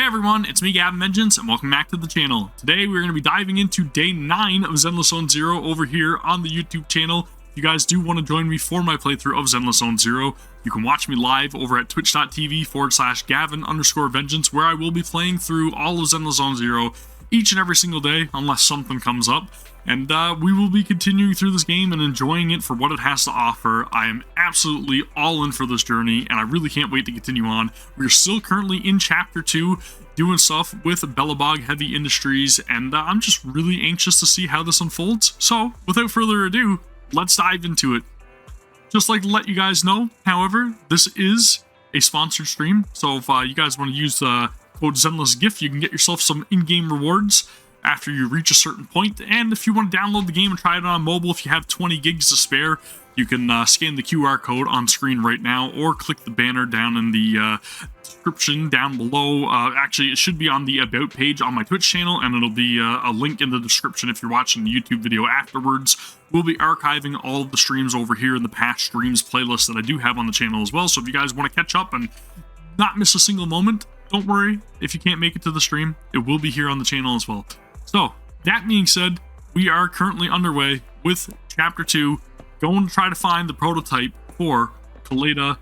everyone, it's me Gavin Vengeance and welcome back to the channel. Today we're going to be diving into day 9 of Zenless Zone Zero over here on the YouTube channel. If you guys do want to join me for my playthrough of Zenless Zone Zero, you can watch me live over at twitch.tv/Gavin_Vengeance, where I will be playing through all of Zenless Zone Zero each and every single day unless something comes up. And we will be continuing through this game and enjoying it for what it has to offer. I am absolutely all in for this journey, and I really can't wait to continue on. We're still currently in Chapter 2, doing stuff with Belobog Heavy Industries, and I'm just really anxious to see how this unfolds. So, without further ado, let's dive into it. Just like to let you guys know, however, this is a sponsored stream, so if you guys want to use the code ZenlessGift, you can get yourself some in-game rewards after you reach a certain point. And if you want to download the game and try it on mobile, if you have 20 gigs to spare, you can scan the QR code on screen right now, or click the banner down in the description down below. Actually, it should be on the About page on my Twitch channel, and it'll be a link in the description if you're watching the YouTube video afterwards. We'll be archiving all of the streams over here in the past streams playlist that I do have on the channel as well. So if you guys want to catch up and not miss a single moment, don't worry if you can't make it to the stream. It will be here on the channel as well. So, that being said, we are currently underway with Chapter 2, going to try to find the prototype for Kaleda,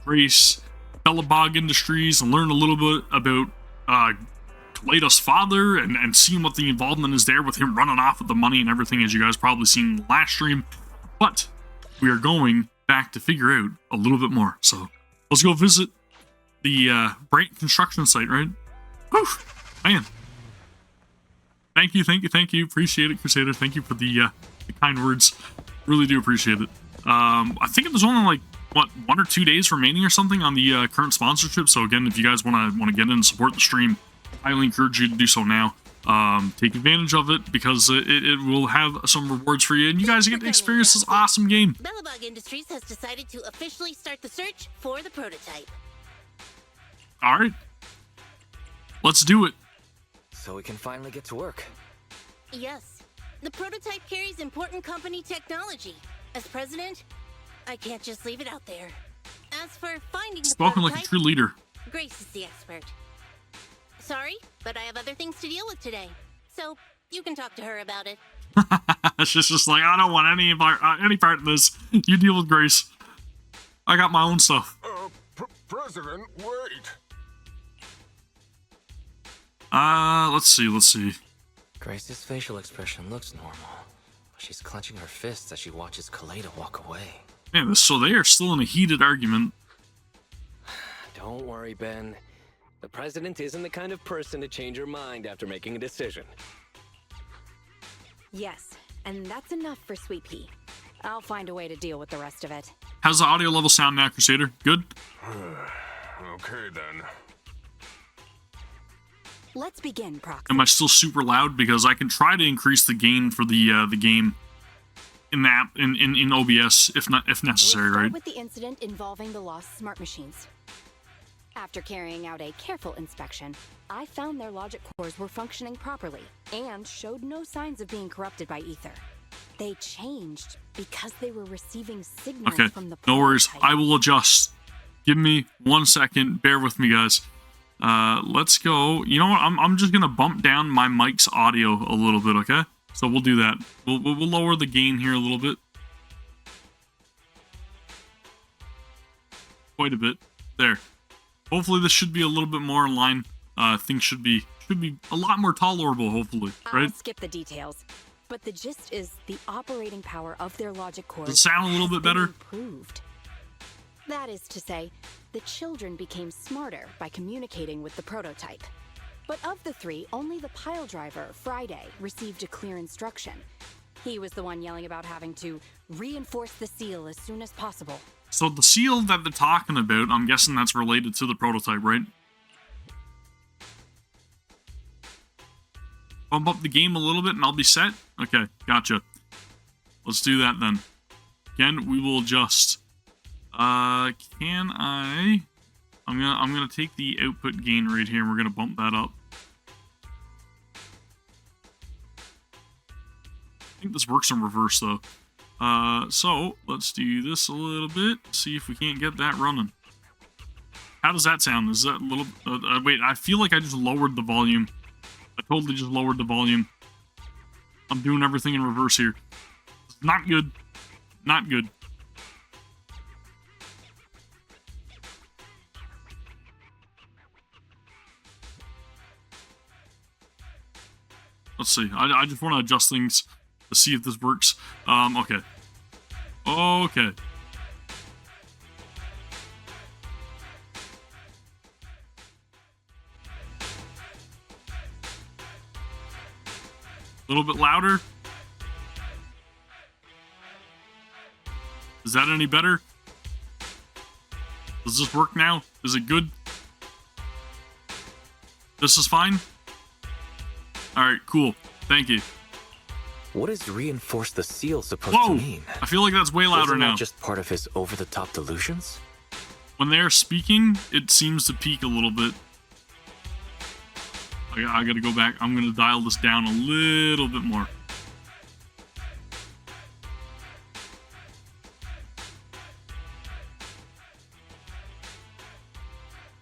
Grace, Belobog Industries, and learn a little bit about Kaleda's father, and seeing what the involvement is there with him running off with the money and everything, as you guys probably seen in the last stream. But we are going back to figure out a little bit more. So, let's go visit the Bright construction site, right? Whew, man. Thank you. Appreciate it, Crusader. Thank you for the kind words. Really do appreciate it. I think there's only like, what, 1 or 2 days remaining or something on the current sponsorship. So again, if you guys want to get in and support the stream, I highly encourage you to do so now. Take advantage of it, because it will have some rewards for you, and you guys get to experience this awesome game. Belobog Industries has decided to officially start the search for the prototype. All right, let's do it. So we can finally get to work. Yes. The prototype carries important company technology. As president, I can't just leave it out there. As for finding the Spoken prototype, like a true leader. Grace is the expert. Sorry, but I have other things to deal with today. So, you can talk to her about it. She's just like, I don't want any part of this. You deal with Grace. I got my own stuff. President, wait. Let's see. Grace's facial expression looks normal, but she's clenching her fists as she watches Kaleda walk away. Man, so they are still in a heated argument. Don't worry, Ben. The president isn't the kind of person to change her mind after making a decision. Yes, and that's enough for Sweet Pea. I'll find a way to deal with the rest of it. How's the audio level sound now, Crusader? Good? Okay, then. Let's begin, Proxy. Am I still super loud? Because I can try to increase the gain for the game in the app, in OBS if necessary, We'll start right? with the incident involving the lost smart machines. After carrying out a careful inspection, I found their logic cores were functioning properly and showed no signs of being corrupted by ether. They changed because they were receiving signals Okay, from the no worries. prototype. I will adjust. Give me 1 second. Bear with me, guys. Let's go. You know what? I'm just gonna bump down my mic's audio a little bit, okay? So we'll do that. We'll lower the gain here a little bit. Quite a bit. There. Hopefully this should be a little bit more in line. Things should be a lot more tolerable, hopefully, right? I'll skip the details, but the gist is the operating power of their logic cores Does it sound a little has bit better? been improved. That is to say, the children became smarter by communicating with the prototype. But of the 3, only the pile driver, Friday, received a clear instruction. He was the one yelling about having to reinforce the seal as soon as possible. So the seal that they're talking about, I'm guessing that's related to the prototype, right? Bump up the game a little bit and I'll be set? Okay, gotcha. Let's do that then. Again, we will adjust. Can I... I'm gonna take the output gain right here and we're gonna bump that up. I think this works in reverse though. So let's do this a little bit, see if we can't get that running. How does that sound? Is that a little... wait, I feel like I just lowered the volume. I totally just lowered the volume. I'm doing everything in reverse here. Not good. Not good. Let's see. I just want to adjust things to see if this works. Okay. Okay. A little bit louder. Is that any better? Does this work now? Is it good? This is fine? Alright, cool. Thank you. What is reinforce the seal supposed Whoa! to mean? I feel like that's way louder Wasn't that now. just part of his over-the-top delusions? When they're speaking, it seems to peak a little bit. I gotta go back. I'm gonna dial this down a little bit more.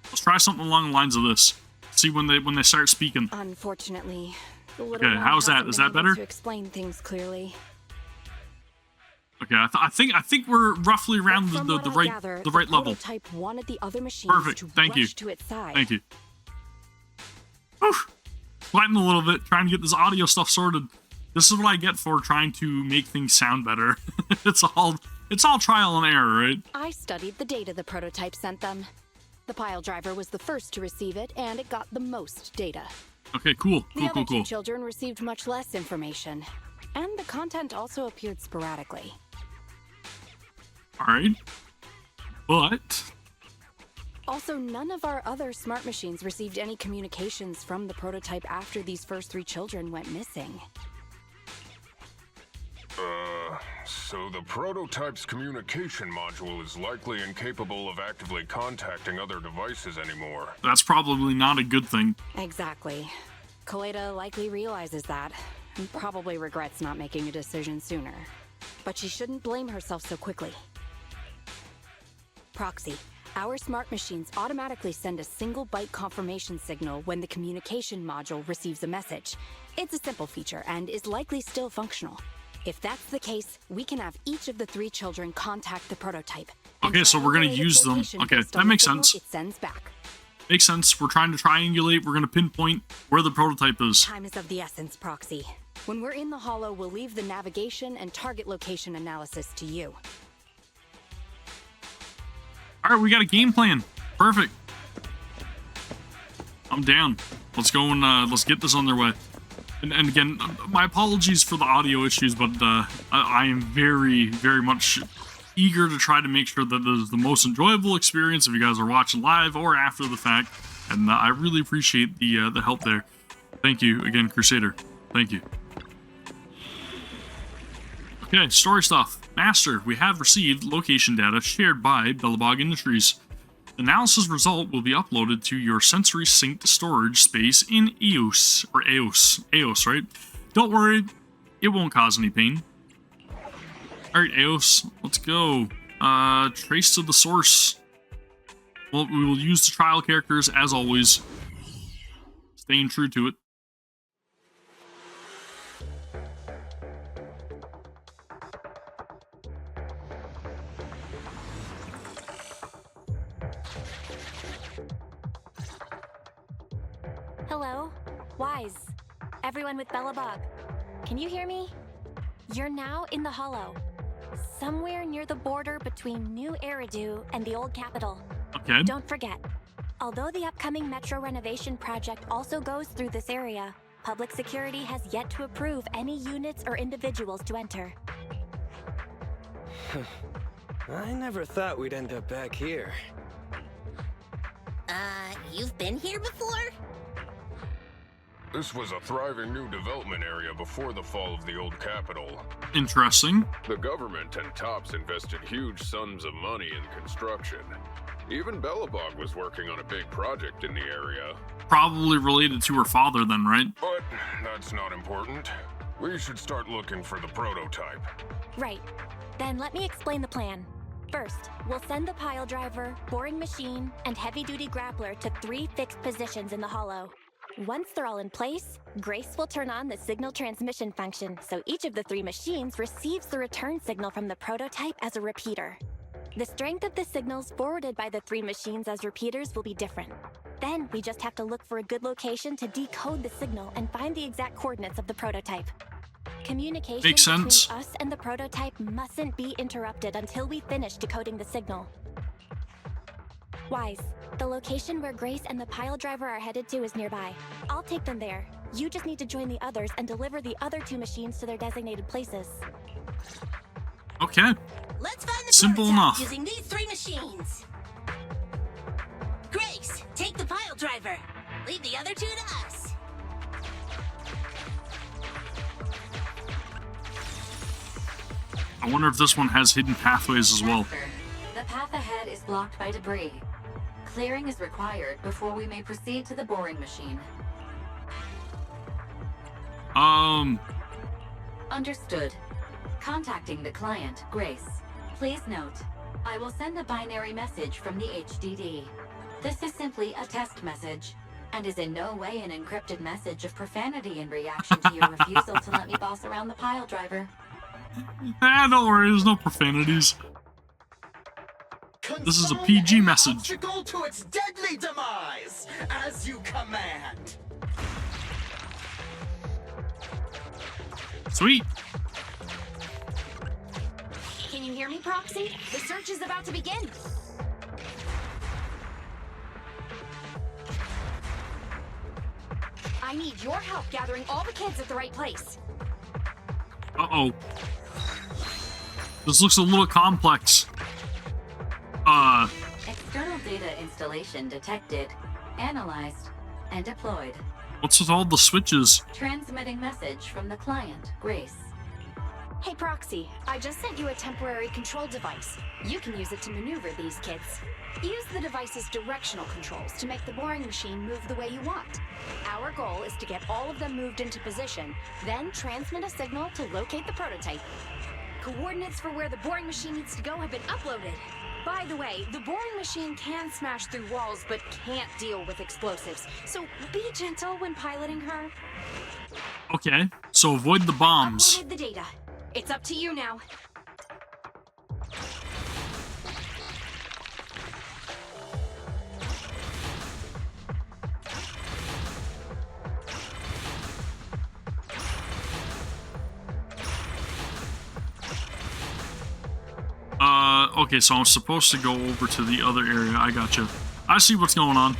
Let's try something along the lines of this. See when they start speaking. Unfortunately, the little Okay, one how's that? hasn't Is been that able better? To explain things clearly. Okay, I think we're roughly around From the what I right gather, the right level. Prototype wanted the other machines Perfect. to Thank you. rush to its side. Thank you. Whew. Sweating a little bit, trying to get this audio stuff sorted. This is what I get for trying to make things sound better. It's all trial and error, right? I studied the data the prototype sent them. The pile driver was the first to receive it, and it got the most data. Okay, cool. The other two Cool. children received much less information, and the content also appeared sporadically. Alright. But Also, none of our other smart machines received any communications from the prototype after these first three children went missing. So the prototype's communication module is likely incapable of actively contacting other devices anymore. that's probably not a good thing. Exactly. Kaleda likely realizes that, and probably regrets not making a decision sooner. But she shouldn't blame herself so quickly. Proxy, our smart machines automatically send a single byte confirmation signal when the communication module receives a message. It's a simple feature and is likely still functional. If that's the case, we can have each of the three children contact the prototype. and Okay, so we're gonna triangulate its use them. location Okay, based that on the makes signal sense. It sends back. Makes sense. We're trying to triangulate. We're gonna pinpoint where the prototype is. Time is of the essence, Proxy. When we're in the hollow, we'll leave the navigation and target location analysis to you. Alright, we got a game plan. Perfect. I'm down. Let's go and let's get this on their way. And again, my apologies for the audio issues, but I am very, very much eager to try to make sure that this is the most enjoyable experience if you guys are watching live or after the fact. And I really appreciate the help there. Thank you again, Crusader. Thank you. Okay, story stuff. Master, we have received location data shared by Belobog Industries. The analysis result will be uploaded to your sensory synced storage space in EOS, or EOS, right? Don't worry, it won't cause any pain. Alright, EOS, let's go. Trace to the source. Well, we will use the trial characters as always. Staying true to it. Hello? Wise. Everyone with Belobog. Can you hear me? You're now in the Hollow. Somewhere near the border between New Eridu and the old capital. Okay. Don't forget, although the upcoming metro renovation project also goes through this area, public security has yet to approve any units or individuals to enter. I never thought we'd end up back here. You've been here before? This was a thriving new development area before the fall of the old capital. Interesting. The government and TOPS invested huge sums of money in construction. Even Belobog was working on a big project in the area. Probably related to her father then, right? But that's not important. We should start looking for the prototype. Right. Then let me explain the plan. First, we'll send the pile driver, boring machine, and heavy-duty grappler to 3 fixed positions in the hollow. Once they're all in place, Grace will turn on the signal transmission function, so each of the 3 machines receives the return signal from the prototype as a repeater. The strength of the signals forwarded by the 3 machines as repeaters will be different. Then we just have to look for a good location to decode the signal and find the exact coordinates of the prototype. Communication Makes sense. between us and the prototype mustn't be interrupted until we finish decoding the signal. Wise, the location where Grace and the pile driver are headed to is nearby. I'll take them there. You just need to join the others and deliver the other 2 machines to their designated places. Okay. Let's find the Simple prototype enough. using these 3 machines. Grace, take the pile driver. Leave the other 2 to us. I wonder if this one has hidden pathways as well. The path ahead is blocked by debris. Clearing is required before we may proceed to the boring machine. Understood. Contacting the client, Grace. Please note, I will send a binary message from the HDD. This is simply a test message, and is in no way an encrypted message of profanity in reaction to your refusal to let me boss around the pile driver. Don't worry, there's no profanities. This is a PG message. Obstacle to its deadly demise, as you command. Sweet. Can you hear me, Proxy? The search is about to begin. I need your help gathering all the kids at the right place. Uh-oh. This looks a little complex. External data installation detected, analyzed, and deployed. What's with all the switches? Transmitting message from the client, Grace. Hey, Proxy, I just sent you a temporary control device. You can use it to maneuver these kids. Use the device's directional controls to make the boring machine move the way you want. Our goal is to get all of them moved into position, then transmit a signal to locate the prototype. Coordinates for where the boring machine needs to go have been uploaded. By the way, the boring machine can smash through walls, but can't deal with explosives. So be gentle when piloting her. Okay, so avoid the bombs. Uploaded the data. It's up to you now. Okay, so I'm supposed to go over to the other area. I gotcha. I see what's going on.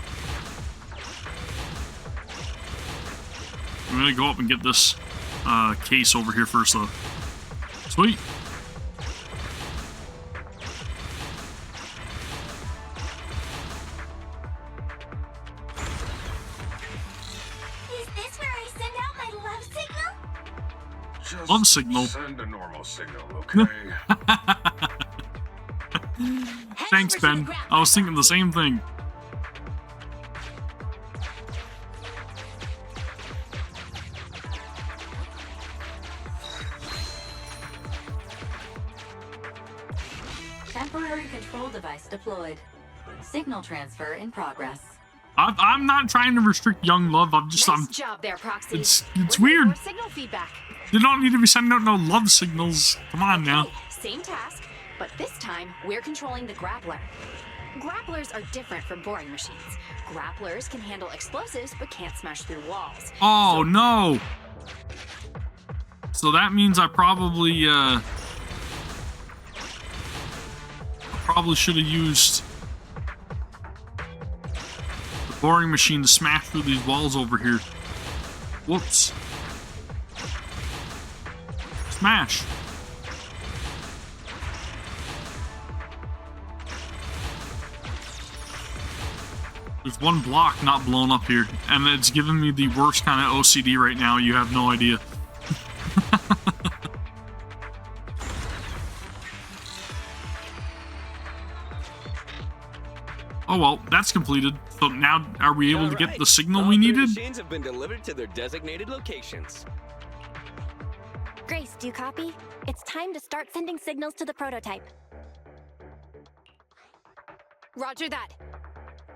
I'm gonna go up and get this case over here first, though. Sweet. Is this where I send out my love signal? Just Love signal. Send a normal signal, okay? Thanks, Ben. I was thinking the same thing. Temporary control device deployed. Signal transfer in progress. I'm not trying to restrict young love. I'm just Nice job there, Proxy. It's Where's weird. more signal feedback? You don't need to be sending out no love signals. Come on now. Okay, same task, but this time we're controlling the grappler. Grapplers are different from boring machines. Grapplers can handle explosives but can't smash through walls. Oh no. So that means I probably should have used the boring machine to smash through these walls over here. Whoops. Smash. There's one block not blown up here, and it's giving me the worst kind of OCD right now. You have no idea. Oh well, that's completed. So now, are we able to get the signal we needed? Machines have been delivered to their designated locations. Grace, do you copy? It's time to start sending signals to the prototype. Roger that.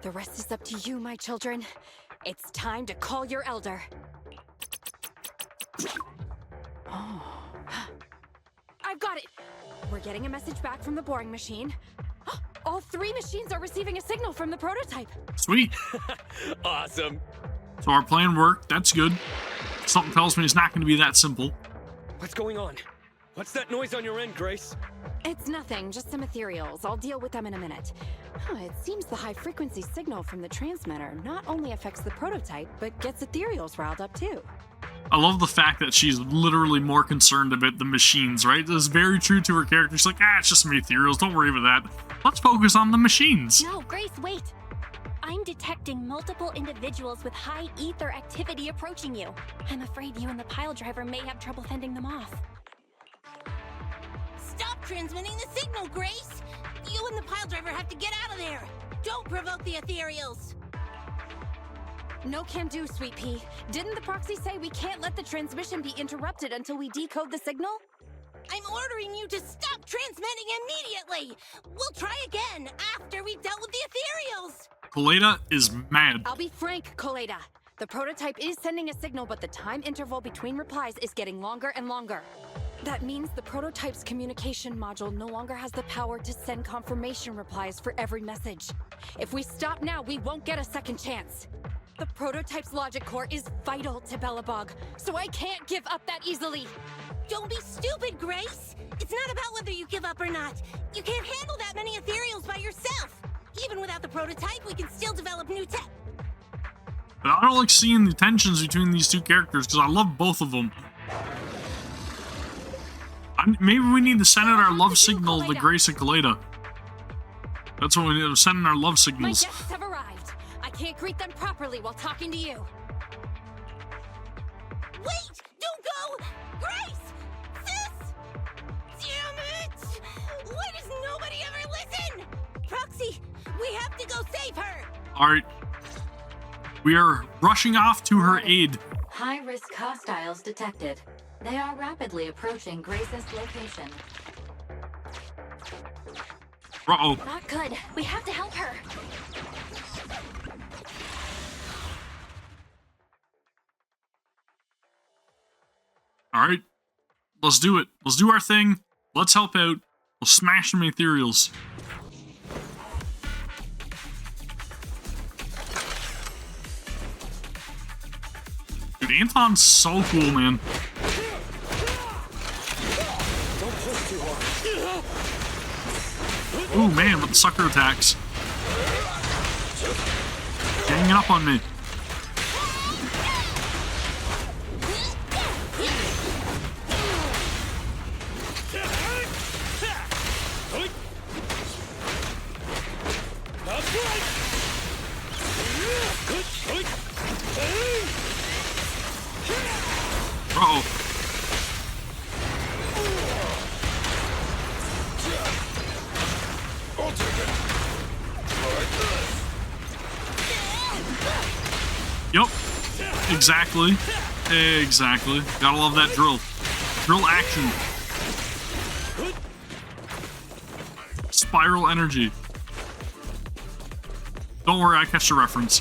The rest is up to you, my children. It's time to call your elder. Oh. I've got it. We're getting a message back from the boring machine. All 3 machines are receiving a signal from the prototype. Sweet. Awesome. So our plan worked. That's good. Something tells me it's not going to be that simple. What's going on? What's that noise on your end, Grace? It's nothing, just some ethereals. I'll deal with them in a minute. It seems the high-frequency signal from the transmitter not only affects the prototype, but gets ethereals riled up too. I love the fact that she's literally more concerned about the machines, right? That's very true to her character. She's like, it's just some ethereals. Don't worry about that. Let's focus on the machines. No, Grace, wait. I'm detecting multiple individuals with high ether activity approaching you. I'm afraid you and the pile driver may have trouble fending them off. Stop transmitting the signal, Grace! You and the pile driver have to get out of there! Don't provoke the ethereals! No can do, Sweet Pea. Didn't the proxy say we can't let the transmission be interrupted until we decode the signal? I'm ordering you to stop transmitting immediately! We'll try again after we've dealt with the ethereals! Kaleda is mad. I'll be frank, Kaleda. The prototype is sending a signal, but the time interval between replies is getting longer and longer. That means the prototype's communication module no longer has the power to send confirmation replies for every message. If we stop now, we won't get a second chance. The prototype's logic core is vital to Belobog, so I can't give up that easily. Don't be stupid, Grace! It's not about whether you give up or not. You can't handle that many ethereals by yourself. Even without the prototype, we can still develop new tech. I don't like seeing the tensions between these two characters because I love both of them. Maybe we need to send out our love signal to Grace and Kaleda. That's what we need to send in our love My signals. guests have arrived. I can't greet them properly while talking to you. Wait! Don't go! Grace! Sis! Damn it! Why does nobody ever listen? Proxy, we have to go save her! Alright. We are rushing off to her aid. High-risk hostiles detected. They are rapidly approaching Grace's location. Uh-oh. Not good. We have to help her. Alright. Let's do it. Let's do our thing. Let's help out. We'll smash some ethereals. Dude, Anton's so cool, man. Ooh, man, with the sucker attacks. Ganging up on me. Uh-oh. Yep. Exactly. Exactly. Gotta love that drill. Drill action. Spiral energy. Don't worry, I catch the reference.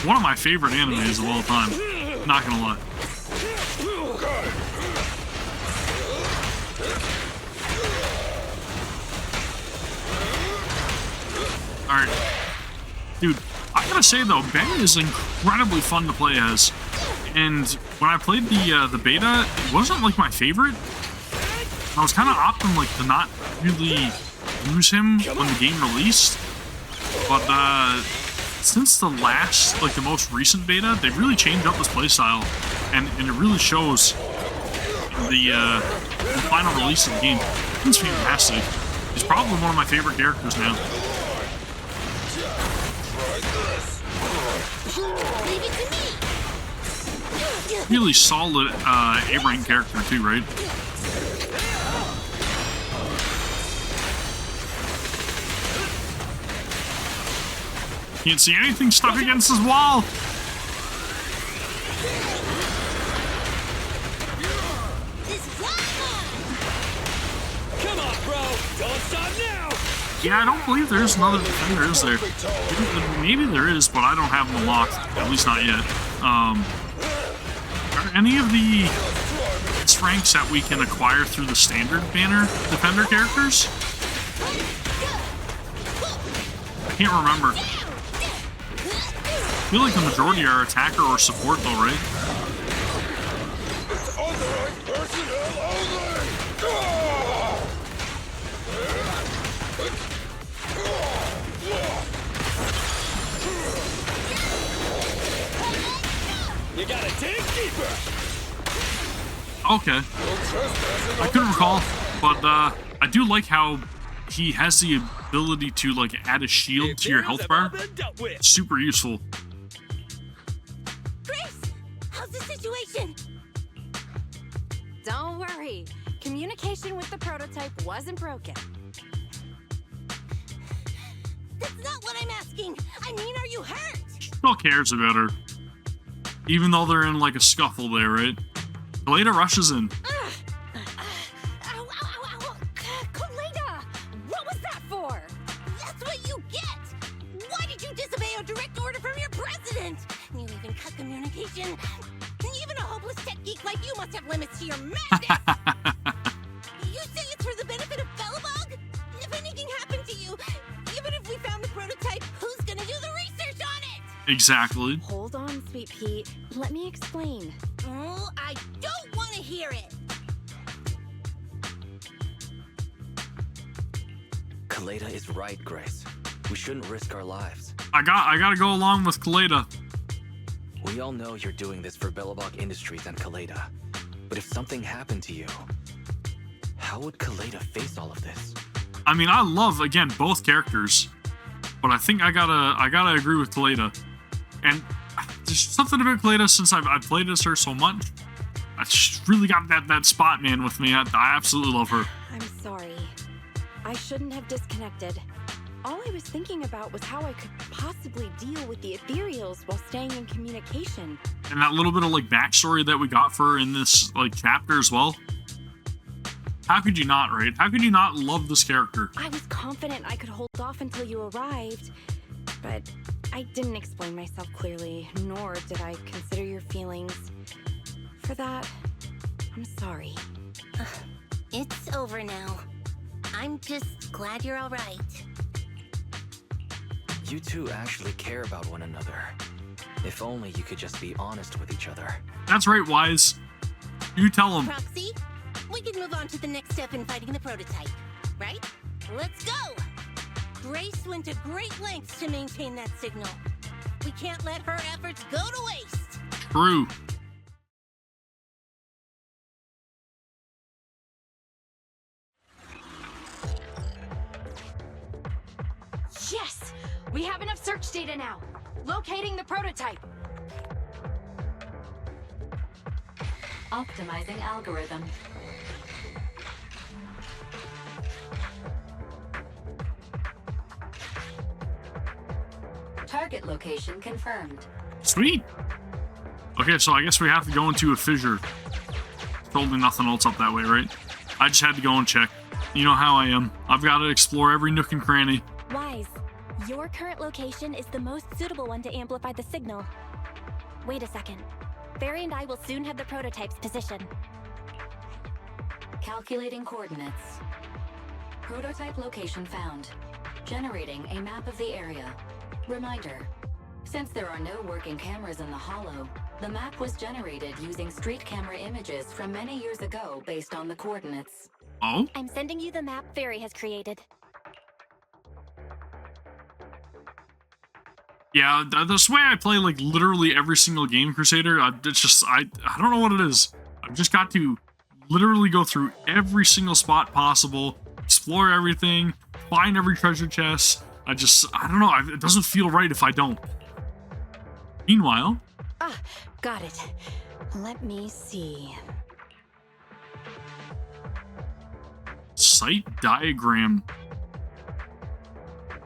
One of my favorite animes of all time. Not gonna lie. Alright. Dude, I gotta say though, Ben is incredibly fun to play as. And when I played the beta, it wasn't like my favorite. I was kind of opting like to not really use him when the game released. But since the last, like the most recent beta, they've really changed up this playstyle. And it really shows in the final release of the game. It's fantastic. He's probably one of my favorite characters now. Leave it to me! Really solid A-rank character too, right? Can't see anything stuck against his wall. This is awesome! Come on, bro! Don't stop now! Yeah, I don't believe there's another defender, is there? Maybe there is, but I don't have them unlocked. At least not yet. Are any of the ranks that we can acquire through the standard banner defender characters? I can't remember. I feel like the majority are attacker or support though, right? You gotta dig deeper. Okay. I couldn't recall, but I do like how he has the ability to like add a shield to your health bar. Super useful. Grace, how's the situation? Don't worry. Communication with the prototype wasn't broken. That's not what I'm asking. I mean, are you hurt? Who cares about her? Even though they're in like a scuffle there, right? Kaleda rushes in. Ow, ow, ow, ow. Kaleda! What was that for? That's what you get! Why did you disobey a direct order from your president? You even cut communication. Even a hopeless tech geek like you must have limits to your madness! You say it's for the benefit of Belobog? If anything happened to you, even if we found the prototype, who's gonna do the research on it? Exactly. Hold on, Sweet Pete. Let me explain. Oh, I don't want to hear it! Kaleda is right, Grace. We shouldn't risk our lives. I gotta go along with Kaleda. We all know you're doing this for Belobog Industries and Kaleda. But if something happened to you, how would Kaleda face all of this? I mean, I love, again, both characters, but I think I gotta agree with Kaleda. And there's something about Kaleda since I've played as her so much. I just really got that spot man with me. I absolutely love her. I'm sorry. I shouldn't have disconnected. All I was thinking about was how I could possibly deal with the ethereals while staying in communication. And that little bit of like backstory that we got for her in this like chapter as well. How could you not, right? How could you not love this character? I was confident I could hold off until you arrived, but I didn't explain myself clearly, nor did I consider your feelings. For that, I'm sorry. It's over now. I'm just glad you're all right. You two actually care about one another. If only you could just be honest with each other. That's right, Wise. You tell him. Proxy, we can move on to the next step in fighting the prototype, right? Let's go! Grace went to great lengths to maintain that signal. We can't let her efforts go to waste. True. Yes! We have enough search data now. Locating the prototype. Optimizing algorithm. Target location confirmed. Sweet. Okay, so I guess we have to go into a fissure. Totally nothing else up that way, right? I just had to go and check. You know how I am. I've got to explore every nook and cranny. Wise, your current location is the most suitable one to amplify the signal. Wait a second. Barry and I will soon have the prototype's position. Calculating coordinates. Prototype location found. Generating a map of the area. Reminder, since there are no working cameras in the Hollow, the map was generated using street camera images from many years ago based on the coordinates. Oh? I'm sending you the map Barry has created. Yeah, that's why I play like literally every single game, Crusader. It's just, I don't know what it is. I've just got to literally go through every single spot possible, explore everything, find every treasure chest. I don't know. It doesn't feel right if I don't. Meanwhile... Ah, got it. Let me see. Site diagram.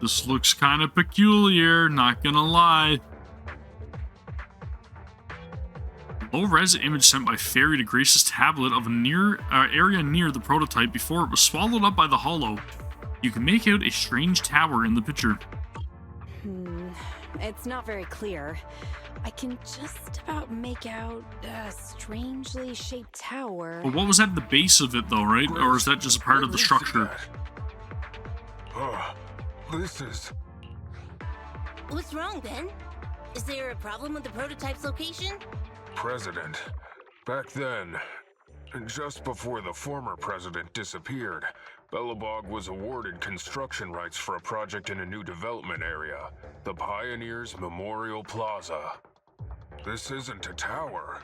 This looks kind of peculiar, not gonna lie. Low-res image sent by Fairy to Grace's tablet of a area near the prototype before it was swallowed up by the Hollow. You can make out a strange tower in the picture. It's not very clear. I can just about make out a strangely shaped tower. But what was at the base of it, though, right? Or is that just part of the structure? This is... What's wrong, Ben? Is there a problem with the prototype's location? President. Back then, just before the former president disappeared, Belobog was awarded construction rights for a project in a new development area, the Pioneers Memorial Plaza. This isn't a tower.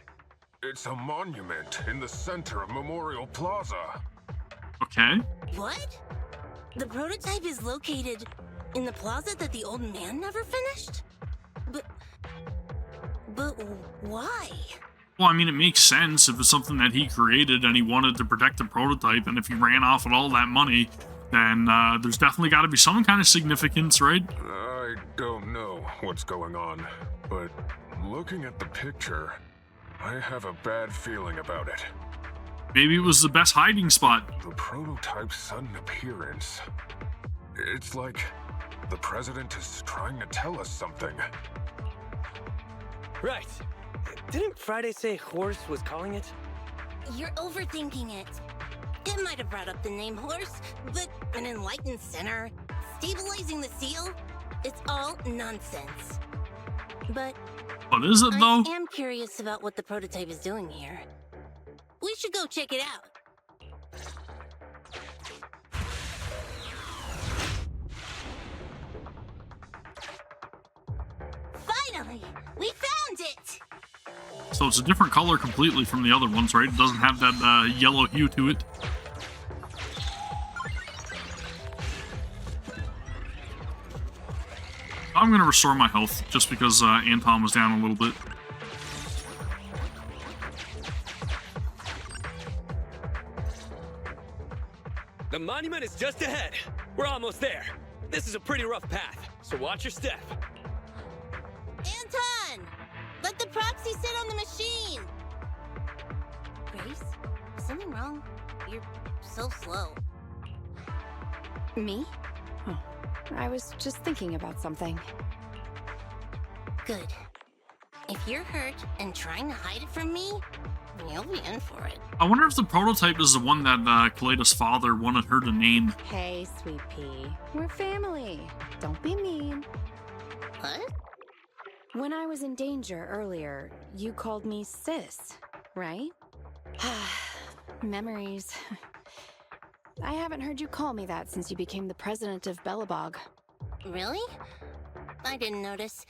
It's a monument in the center of Memorial Plaza. Okay. What? The prototype is located in the plaza that the old man never finished? But why? Well, I mean, it makes sense if it's something that he created and he wanted to protect the prototype, and if he ran off with all that money, then there's definitely got to be some kind of significance, right? I don't know what's going on, but looking at the picture, I have a bad feeling about it. Maybe it was the best hiding spot. The prototype's sudden appearance. It's like the president is trying to tell us something. Right. Didn't Friday say Horse was calling it? You're overthinking it. It might have brought up the name Horse, but an enlightened center, stabilizing the seal, it's all nonsense. But what is it, though? I am curious about what the prototype is doing here. We should go check it out. Finally! We found it! So it's a different color completely from the other ones, right? It doesn't have that yellow hue to it. I'm going to restore my health just because Anton was down a little bit. The monument is just ahead. We're almost there. This is a pretty rough path, so watch your step. Anton! Let the proxy sit on the machine! Grace? Is something wrong? You're so slow. Me? Oh, I was just thinking about something. Good. If you're hurt and trying to hide it from me, you'll be in for it. I wonder if the prototype is the one that Kaleda's father wanted her to name. Hey, sweet pea. We're family. Don't be mean. What? When I was in danger earlier, you called me sis, right? Memories. I haven't heard you call me that since you became the president of Belobog. Really? I didn't notice.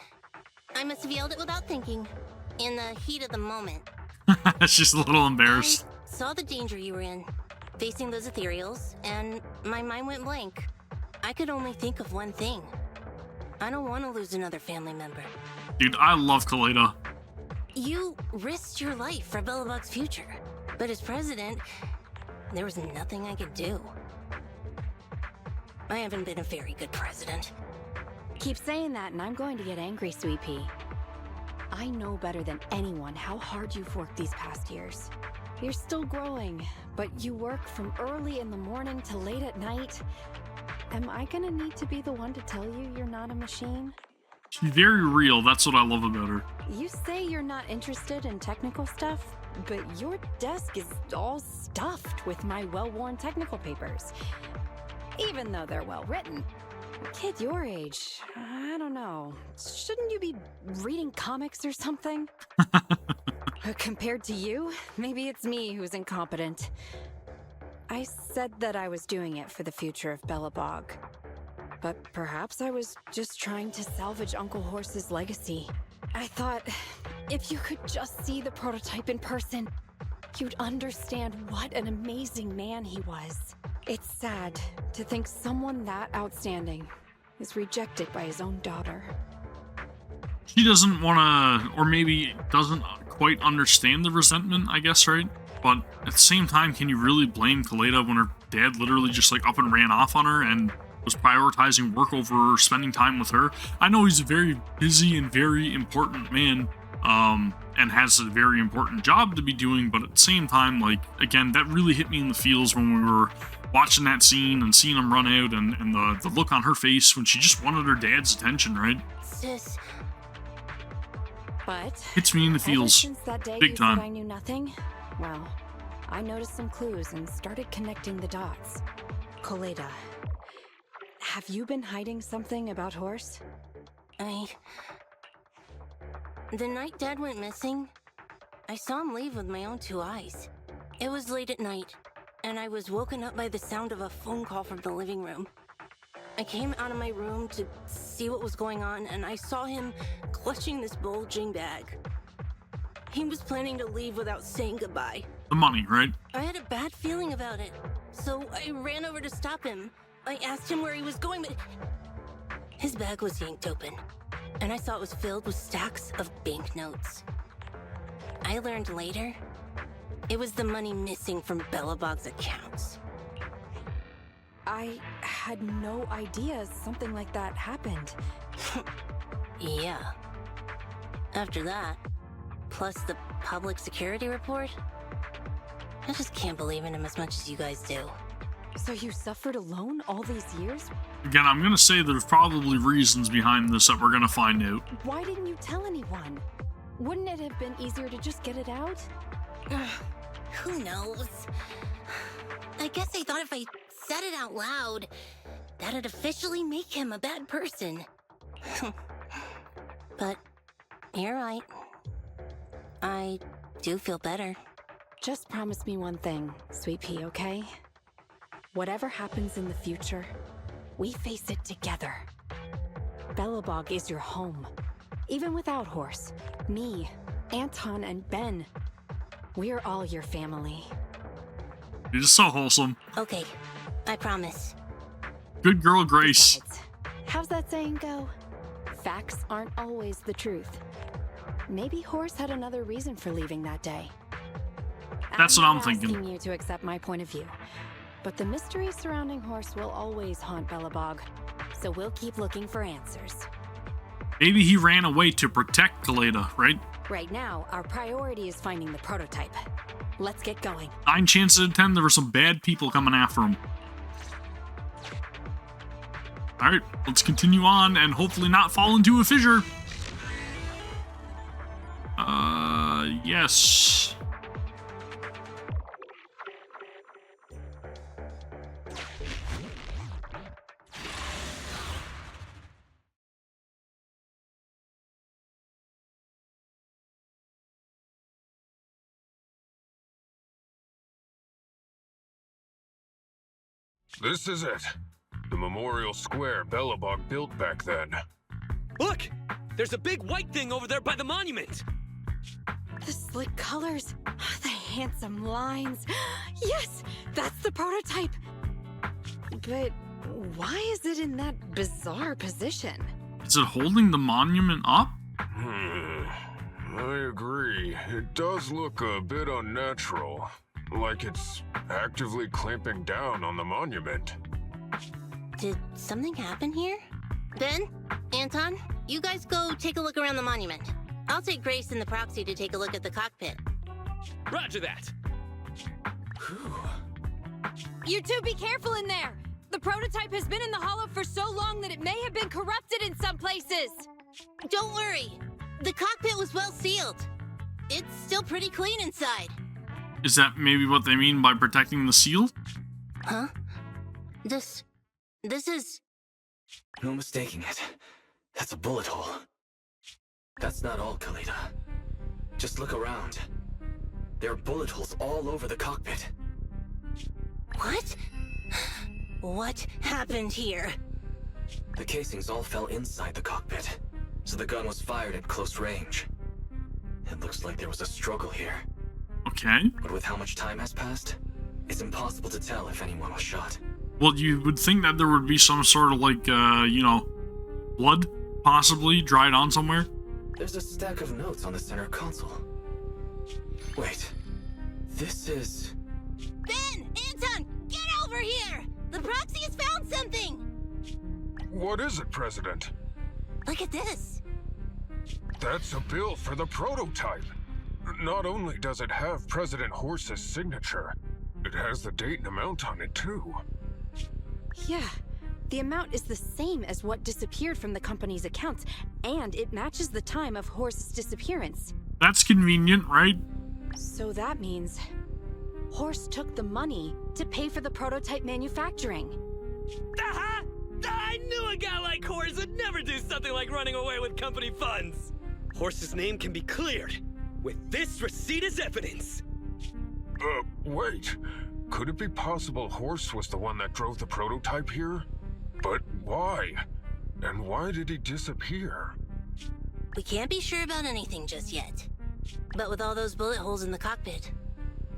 I must have yelled it without thinking, in the heat of the moment. She's a little embarrassed. I saw the danger you were in, facing those ethereals, and my mind went blank. I could only think of one thing. I don't want to lose another family member. Dude, I love Kaleda. You risked your life for Belobog's future, but as president, there was nothing I could do. I haven't been a very good president. Keep saying that and I'm going to get angry, sweet pea. I know better than anyone how hard you've worked these past years. You're still growing, but you work from early in the morning to late at night. Am I gonna need to be the one to tell you you're not a machine? She's very real, that's what I love about her. You say you're not interested in technical stuff, but your desk is all stuffed with my well-worn technical papers. Even though they're well-written. A kid your age, I don't know. Shouldn't you be reading comics or something? Compared to you, maybe it's me who's incompetent. I said that I was doing it for the future of Belobog. But perhaps I was just trying to salvage Uncle Horse's legacy. I thought, if you could just see the prototype in person, you'd understand what an amazing man he was. It's sad to think someone that outstanding is rejected by his own daughter. She doesn't want to, or maybe doesn't quite understand the resentment, I guess, right? But at the same time, can you really blame Kaleda when her dad literally just like up and ran off on her and was prioritizing work over spending time with her? I know he's a very busy and very important man, and has a very important job to be doing, but at the same time, like, again, that really hit me in the feels when we were watching that scene and seeing him run out, and the look on her face when she just wanted her dad's attention, right? Sis. But hits me in the feels since that day big you time. said I knew nothing, well, I noticed some clues and started connecting the dots. Koleda, have you been hiding something about Horse? The night Dad went missing, I saw him leave with my own 2 eyes. It was late at night, and I was woken up by the sound of a phone call from the living room. I came out of my room to see what was going on, and I saw him clutching this bulging bag. He was planning to leave without saying goodbye. The money, right? I had a bad feeling about it, so I ran over to stop him. I asked him where he was going, but his bag was yanked open, and I saw it was filled with stacks of banknotes. I learned later it was the money missing from Belobog's accounts. I had no idea something like that happened. Yeah. After that, plus the public security report, I just can't believe in him as much as you guys do. So you suffered alone all these years? Again, I'm gonna say there's probably reasons behind this that we're gonna find out. Why didn't you tell anyone? Wouldn't it have been easier to just get it out? Who knows? I guess I thought if I said it out loud, that'd officially make him a bad person. But you're right. I do feel better. Just promise me one thing, Sweet Pea, okay? Whatever happens in the future, we face it together. Belobog is your home. Even without Horse, me, Anton, and Ben, we're all your family. You're just so wholesome. Okay, I promise. Good girl, Grace. Besides, how's that saying go? Facts aren't always the truth. Maybe Horse had another reason for leaving that day. That's what I'm not thinking. Asking you to accept my point of view, but the mystery surrounding Horse will always haunt Belobog, so we'll keep looking for answers. Maybe he ran away to protect Koleda, right? Right now, our priority is finding the prototype. Let's get going. 9 chances out of 10 there were some bad people coming after him. Alright, let's continue on and hopefully not fall into a fissure. Yes. This is it. The memorial square Belobog built back then. Look! There's a big white thing over there by the monument! The slick colors, the handsome lines. Yes, that's the prototype. But why is it in that bizarre position? Is it holding the monument up? I agree. It does look a bit unnatural. Like it's actively clamping down on the monument. Did something happen here? Ben? Anton? You guys go take a look around the monument. I'll take Grace and the proxy to take a look at the cockpit. Roger that! You two be careful in there! The prototype has been in the hollow for so long that it may have been corrupted in some places! Don't worry. The cockpit was well sealed. It's still pretty clean inside. Is that maybe what they mean by protecting the seal? Huh? This is... No mistaking it. That's a bullet hole. That's not all, Koleda. Just look around. There are bullet holes all over the cockpit. What? What happened here? The casings all fell inside the cockpit, so the gun was fired at close range. It looks like there was a struggle here. Okay. But with how much time has passed, it's impossible to tell if anyone was shot. Well, you would think that there would be some sort of like, blood possibly dried on somewhere. There's a stack of notes on the center console. Wait, this is... Ben! Anton! Get over here! The proxy has found something! What is it, President? Look at this. That's a bill for the prototype. Not only does it have President Horse's signature, it has the date and amount on it too. Yeah, the amount is the same as what disappeared from the company's accounts, and it matches the time of Horse's disappearance. That's convenient, right? So that means Horse took the money to pay for the prototype manufacturing. Aha! I knew a guy like Horse would never do something like running away with company funds. Horse's name can be cleared with this receipt as evidence. Wait. Could it be possible Horse was the one that drove the prototype here? But why? And why did he disappear? We can't be sure about anything just yet. But with all those bullet holes in the cockpit,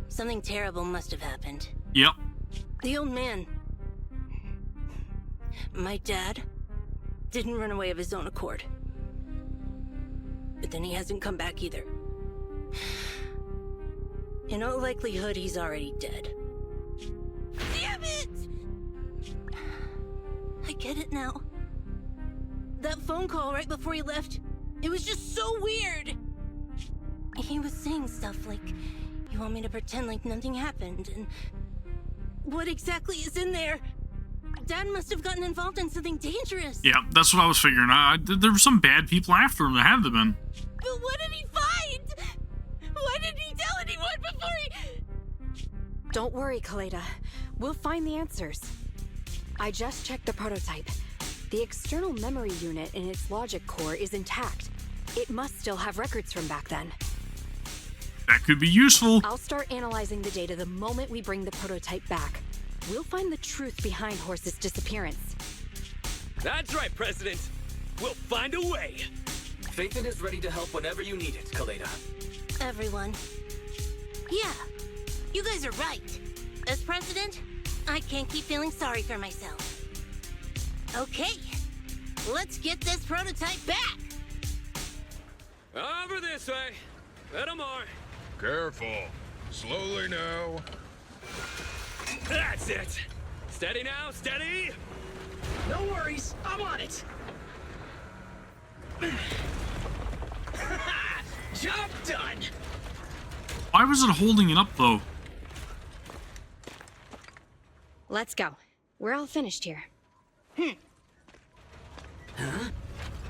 something terrible must have happened. Yep. The old man, my dad, didn't run away of his own accord. But then he hasn't come back either. In all likelihood, he's already dead. Damn it! I get it now. That phone call right before he left, it was just so weird. He was saying stuff like, you want me to pretend like nothing happened, and what exactly is in there? Dad must have gotten involved in something dangerous. Yeah, that's what I was figuring out. There were some bad people after him. There had to have been. But what did he find? Why didn't he tell anyone before he... Don't worry, Kaleda. We'll find the answers. I just checked the prototype. The external memory unit in its logic core is intact. It must still have records from back then. That could be useful. I'll start analyzing the data the moment we bring the prototype back. We'll find the truth behind Horse's disappearance. That's right, President. We'll find a way. Phaethon is ready to help whenever you need it, Kaleda. Everyone. Yeah, you guys are right. As president, I can't keep feeling sorry for myself. Okay, let's get this prototype back. Over this way. Little more. Careful. Slowly now. That's it. Steady now, steady. No worries, I'm on it. Job done. Why was it holding it up, though? Let's go. We're all finished here. Huh?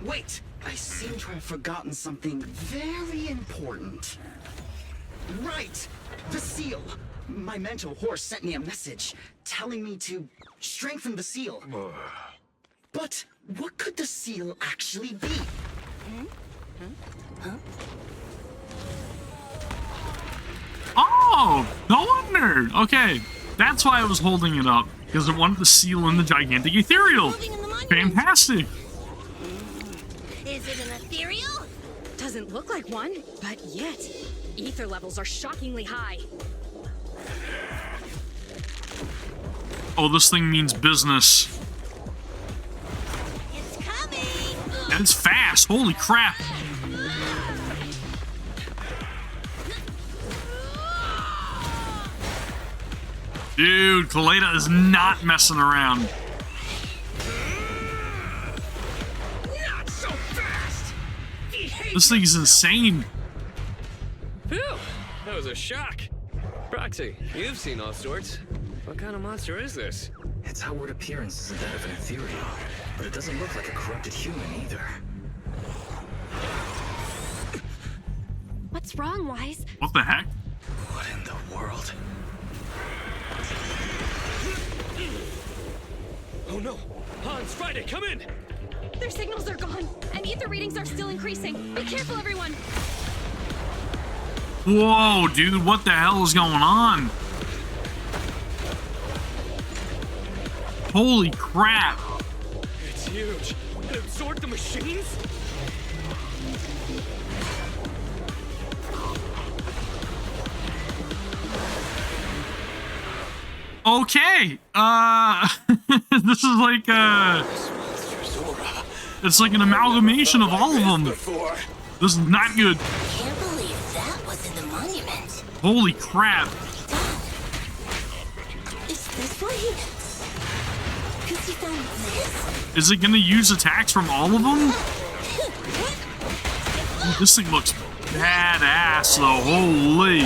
Wait, I seem to have forgotten something very important. Right! The seal! My mentor Horse sent me a message telling me to strengthen the seal. But what could the seal actually be? Oh, no wonder. Okay, that's why I was holding it up, because it wanted the seal in the gigantic ethereal. Fantastic. Is it an ethereal? Doesn't look like one, but yet, ether levels are shockingly high. Oh, this thing means business. It's coming! And it's fast. Holy crap. Dude, Kaleda is not messing around. Not so fast! This thing is insane. Phew, that was a shock. Proxy, you've seen all sorts. What kind of monster is this? Its outward appearance isn't that of an ethereal, but it doesn't look like a corrupted human either. What's wrong, Wise? What the heck? What in the world? Oh no! Hans, Friday, come in! Their signals are gone, and ether readings are still increasing. Be careful, everyone! Whoa, dude, what the hell is going on? Holy crap. It's huge. It absorbed the machines? Okay, this is like, it's like an amalgamation of all of them. This is not good. I can't believe that was in the monument. Holy crap. Is this what he... Because he found this? Is it gonna use attacks from all of them? This thing looks badass though. Holy.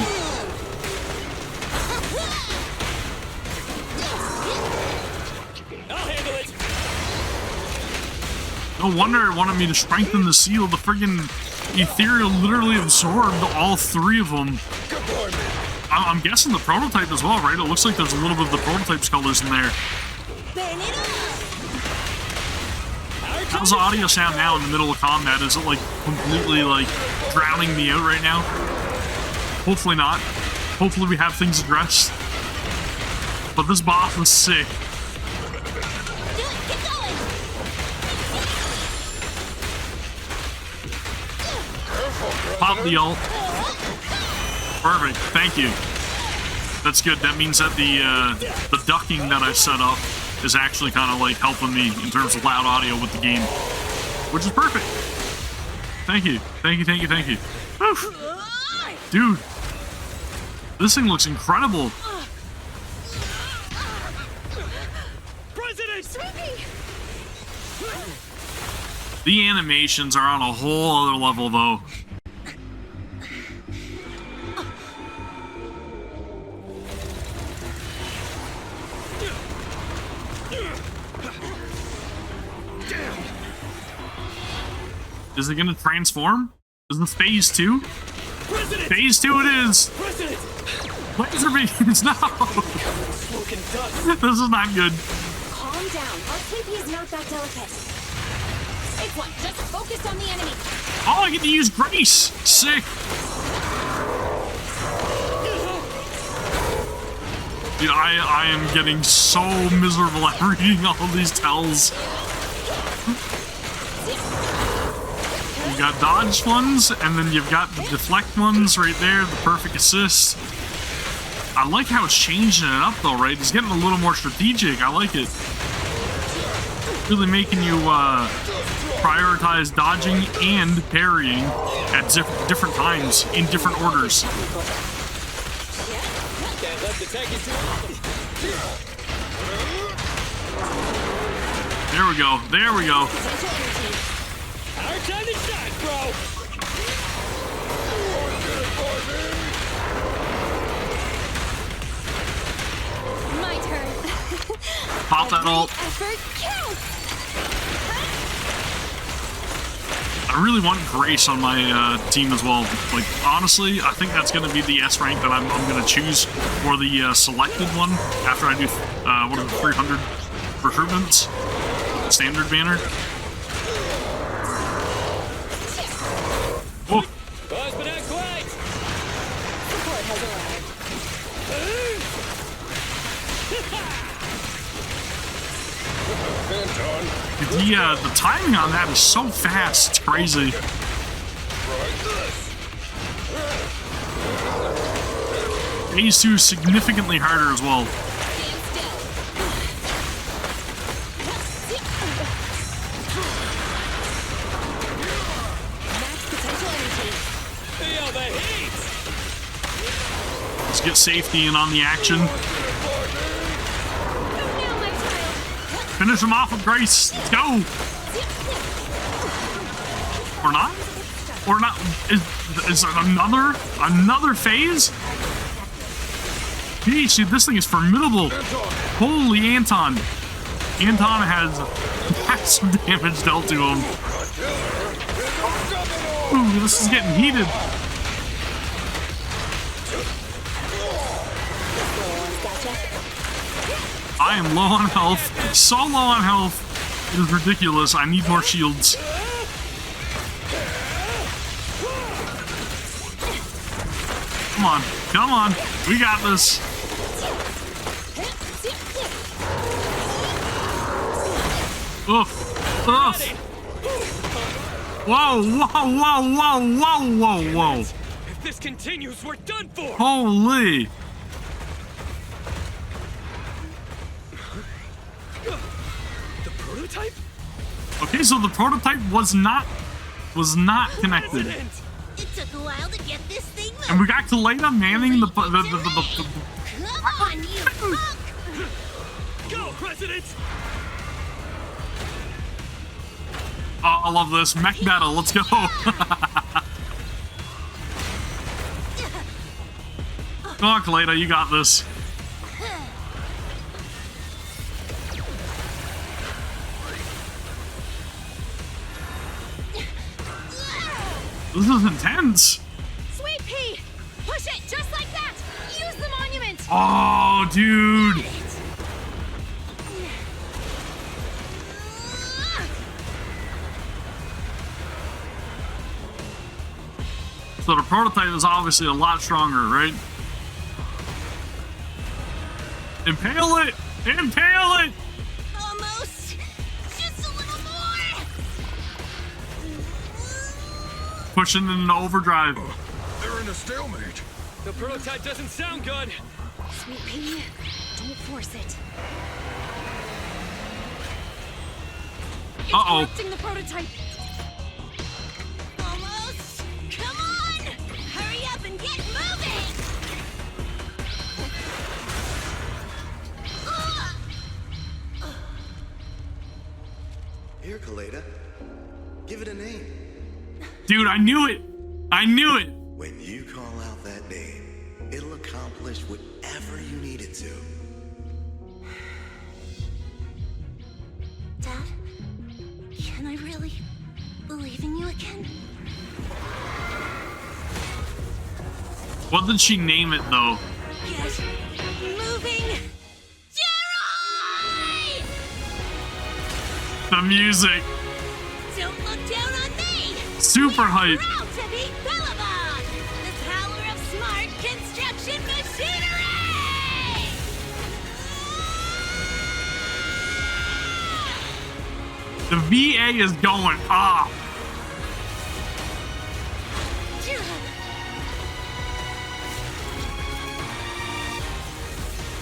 I'll handle it. No wonder it wanted me to strengthen the seal. The friggin' ethereal literally absorbed all three of them. I'm guessing the prototype as well, right? It looks like there's a little bit of the prototype's colors in there. How's the audio sound now in the middle of combat? Is it like completely like drowning me out right now? Hopefully not. Hopefully we have things addressed. But this boss was sick. Pop the ult. Perfect. Thank you. That's good. That means that the ducking that I set up is actually kind of like helping me in terms of loud audio with the game, which is perfect. Thank you. Thank you. Thank you. Thank you. Oof. Dude, this thing looks incredible. The animations are on a whole other level, though. Is it gonna transform? Is this phase 2? President! Phase 2 it is! President! Laser beams, no! This is not good. Calm down. Our TP is not that delicate. It's one. Just focus on the enemy. Oh, I get to use Grace! Sick! Dude, I am getting so miserable at reading all these tells. You got dodge ones, and then you've got the deflect ones right there, the perfect assist. I like how it's changing it up though, right? It's getting a little more strategic. I like it. Really making you prioritize dodging and parrying at different times in different orders. Can't let the tech into There we go. There we go. our time to shine, bro. My turn. Pop that ult. Effort counts. I really want Grace on my team as well. Like, honestly, I think that's going to be the S rank that I'm going to choose for the selected one after I do, what are the 300 recruitments? Standard banner. Oh. Close but not quite. Support has The timing on that is so fast, it's crazy. Phase 2 is significantly harder as well. Feel the heat. Let's get safety in on the action. Finish him off with Grace. Let's go. Or not? Or not? Is it another phase? Geez, dude, this thing is formidable. Holy Anton. Anton has massive damage dealt to him. Ooh, this is getting heated. I am low on health. So low on health. It is ridiculous. I need more shields. Come on. Come on. We got this. Oof. Oof. Whoa, whoa, whoa, whoa, whoa, whoa, whoa. If this continues, we're done for. Holy. The prototype? Okay, so the prototype was not connected. It took a while to get this thing moving. And we got Kaleda manning the Come on, you punk! Go, President! Oh, I love this. Mech battle, let's go. Come on, Kaleda, you got this. This is intense. Sweet pea! Push it just like that! Use the monument! Oh, dude. So the prototype is obviously a lot stronger, right? Impale it! Impale it! Almost. Just a little more. Pushing into overdrive. They're in a stalemate. The prototype doesn't sound good. Sweet pea, don't force it. It's corrupting the prototype. Almost. Come on. Hurry up and get moving. Here, Kaleda. Give it a name. Dude, I knew it. I knew it. When you call out that name, it'll accomplish whatever you need it to. Dad, can I really believe in you again? What did she name it, though? Get moving. Jerry! The music. Don't look down on me. Super hype. Proud to be Belobog, the power of smart construction machinery. The VA is going off.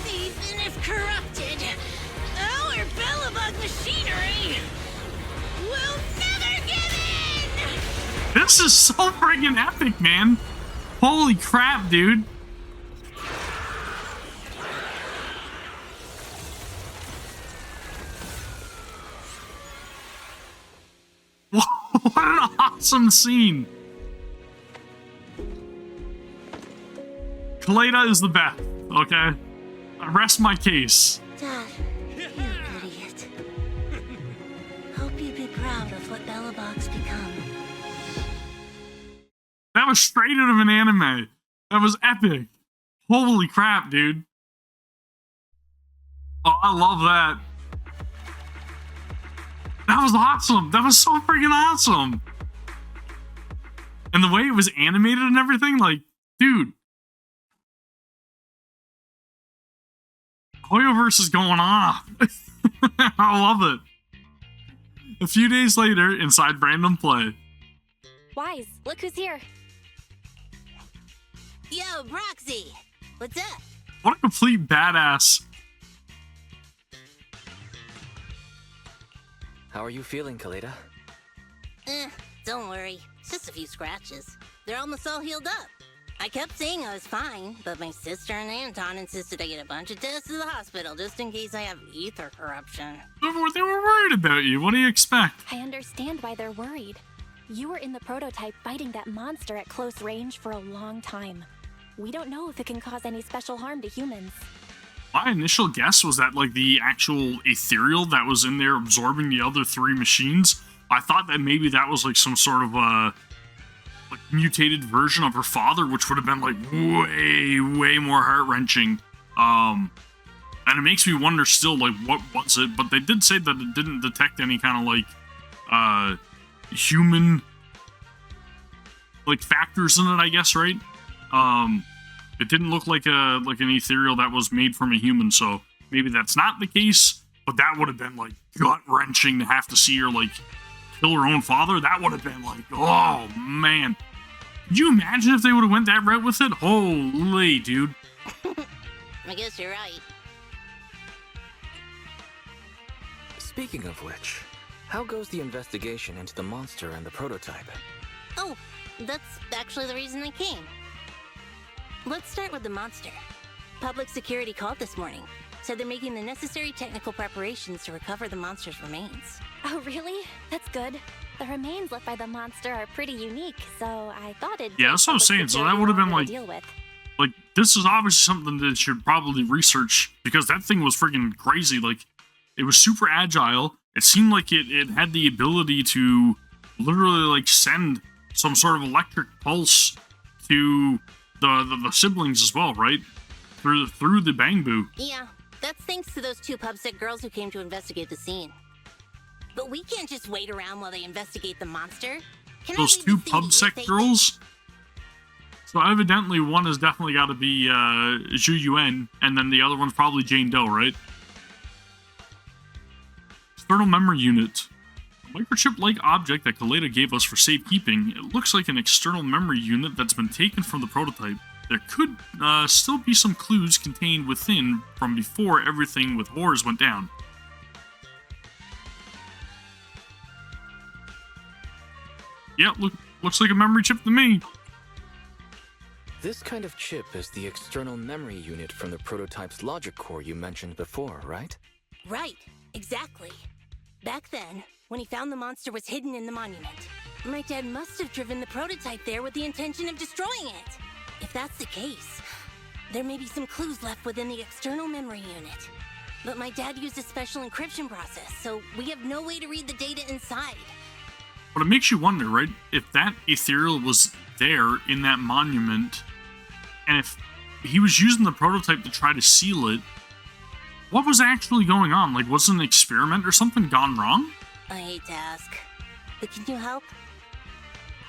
Even if corrupted, our Belobog machinery will never give in! This is so friggin' epic, man. Holy crap, dude. What an awesome scene. Kaleda is the best, okay? I rest my case. Dad, you idiot. Hope you'd be proud of what Belobog's become. That was straight out of an anime. That was epic. Holy crap, dude. Oh, I love that. That was awesome. That was so freaking awesome. And the way it was animated and everything, like, dude. Hoyoverse is going off. I love it. A few days later, inside Random Play. Wise, look who's here. Yo, Broxy, what's up? What a complete badass. How are you feeling, Kaleda? Don't worry. It's just a few scratches. They're almost all healed up. I kept saying I was fine, but my sister and Anton insisted I get a bunch of tests to the hospital just in case I have ether corruption. They were worried about you. What do you expect? I understand why they're worried. You were in the prototype fighting that monster at close range for a long time. We don't know if it can cause any special harm to humans. My initial guess was that, like, the actual ethereal that was in there absorbing the other three machines, I thought that maybe that was, like, some sort of, like, mutated version of her father, which would have been, like, way more heart-wrenching. And it makes me wonder still, like, what was it? But they did say that it didn't detect any kind of, like, human, like, factors in it, I guess, right? It didn't look like an ethereal that was made from a human, so maybe that's not the case, but that would have been, like, gut-wrenching to have to see her, like, kill her own father. That would have been, like, oh, man. Could you imagine if they would have went that route with it? Holy, dude. I guess you're right. Speaking of which, how goes the investigation into the monster and the prototype? Oh, that's actually the reason I came. Let's start with the monster. Public security called this morning. Said they're making the necessary technical preparations to recover the monster's remains. Oh, really? That's good. The remains left by the monster are pretty unique, so I thought it'd Yeah, that's what I'm saying. So that would have been like, deal with. Like, this is obviously something that should probably research, because that thing was freaking crazy. Like, it was super agile. It seemed like it had the ability to literally, like, send some sort of electric pulse to the siblings as well, right? Through the Bangbu. Yeah, that's thanks to those two pubsec girls who came to investigate the scene. But we can't just wait around while they investigate the monster. Can Those I two leave the thing to you, pubsec girls? So evidently one has definitely got to be Zhu Yuan, and then the other one's probably Jane Doe, right? External memory unit. A microchip-like object that Kaleda gave us for safekeeping. It looks like an external memory unit that's been taken from the prototype. There could still be some clues contained within from before everything with horrors went down. Yeah, looks like a memory chip to me. This kind of chip is the external memory unit from the prototype's logic core you mentioned before, right? Right, exactly. Back then, when he found the monster was hidden in the monument, my dad must have driven the prototype there with the intention of destroying it. If that's the case, there may be some clues left within the external memory unit. But my dad used a special encryption process, so we have no way to read the data inside. But it makes you wonder, right? If that ethereal was there in that monument, and if he was using the prototype to try to seal it, what was actually going on? Like, was it an experiment or something gone wrong? I hate to ask, but can you help?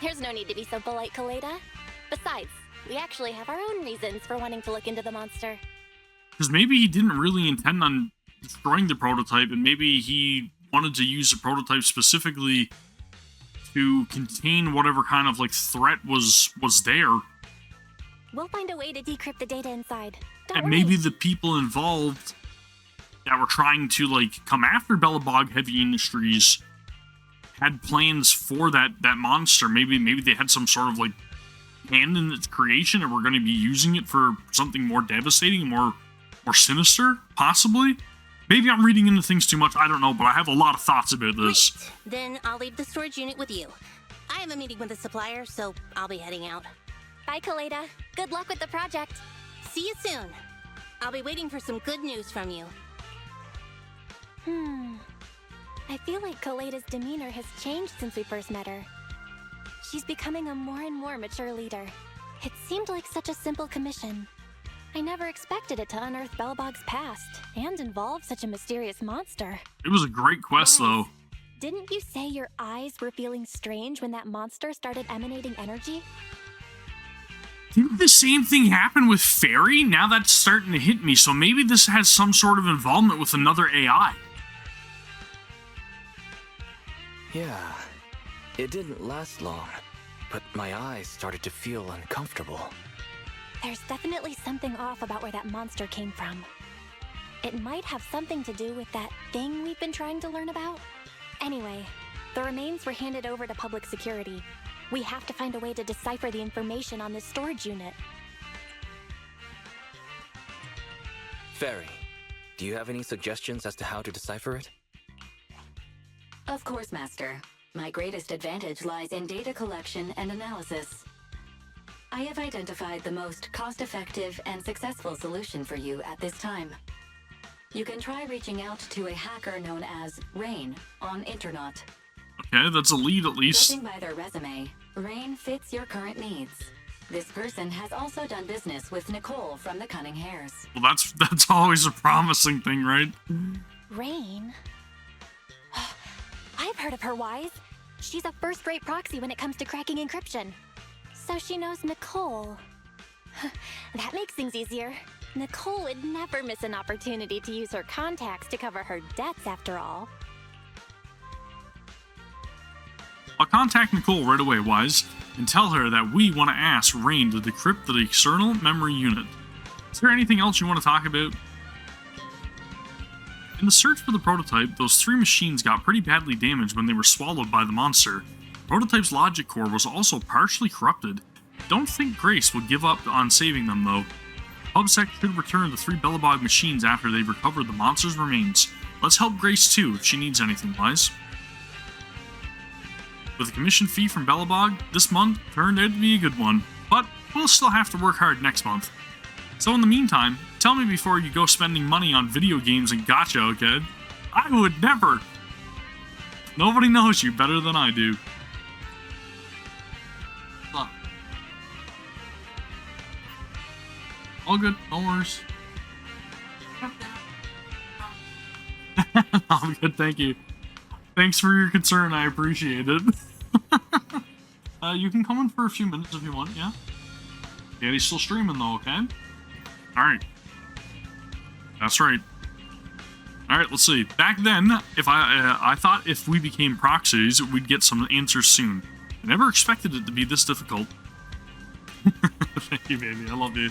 There's no need to be so polite, Kaleda. Besides, we actually have our own reasons for wanting to look into the monster. Because maybe he didn't really intend on destroying the prototype, and maybe he wanted to use the prototype specifically to contain whatever kind of, like, threat was there. We'll find a way to decrypt the data inside. Don't And worry. maybe the people involved that were trying to, like, come after Belobog Heavy Industries had plans for that monster. Maybe they had some sort of, like, hand in its creation, and were going to be using it for something more devastating, more sinister, possibly. Maybe I'm reading into things too much, I don't know, but I have a lot of thoughts about this. Great. Then I'll leave the storage unit with you. I have a meeting with the supplier, so I'll be heading out. Bye, Kaleda. Good luck with the project. See you soon. I'll be waiting for some good news from you. I feel like Kaleda's demeanor has changed since we first met her. She's becoming a more and more mature leader. It seemed like such a simple commission. I never expected it to unearth Belobog's past and involve such a mysterious monster. It was a great quest, though. Didn't you say your eyes were feeling strange when that monster started emanating energy? Didn't the same thing happen with Fairy? Now that's starting to hit me, so maybe this has some sort of involvement with another AI. Yeah, it didn't last long, but my eyes started to feel uncomfortable. There's definitely something off about where that monster came from. It might have something to do with that thing we've been trying to learn about. Anyway, the remains were handed over to public security. We have to find a way to decipher the information on this storage unit. Fairy, do you have any suggestions as to how to decipher it? Of course, Master. My greatest advantage lies in data collection and analysis. I have identified the most cost-effective and successful solution for you at this time. You can try reaching out to a hacker known as Rain on Internet. Okay, that's a lead at least. Judging by their resume, Rain fits your current needs. This person has also done business with Nicole from the Cunning Hares. Well, that's always a promising thing, right? Rain? I've heard of her, Wise. She's a first-rate proxy when it comes to cracking encryption. So she knows Nicole. That makes things easier. Nicole would never miss an opportunity to use her contacts to cover her debts, after all. I'll contact Nicole right away, Wise, and tell her that we want to ask Rain to decrypt the external memory unit. Is there anything else you want to talk about? In the search for the prototype, those 3 machines got pretty badly damaged when they were swallowed by the monster. The prototype's logic core was also partially corrupted. Don't think Grace will give up on saving them, though. PubSec should return the 3 Belobog machines after they've recovered the monster's remains. Let's help Grace too, if she needs anything, Wise. With a commission fee from Belobog, this month turned out to be a good one. But we'll still have to work hard next month. So in the meantime, tell me before you go spending money on video games and gacha, okay? I would never. Nobody knows you better than I do. All good, no worries. I'm good, thank you. Thanks for your concern, I appreciate it. You can come in for a few minutes if you want, yeah? Yeah, he's still streaming though, okay? Alright. That's right. Alright, let's see. Back then, if I thought if we became proxies, we'd get some answers soon. I never expected it to be this difficult. Thank you, baby. I love you.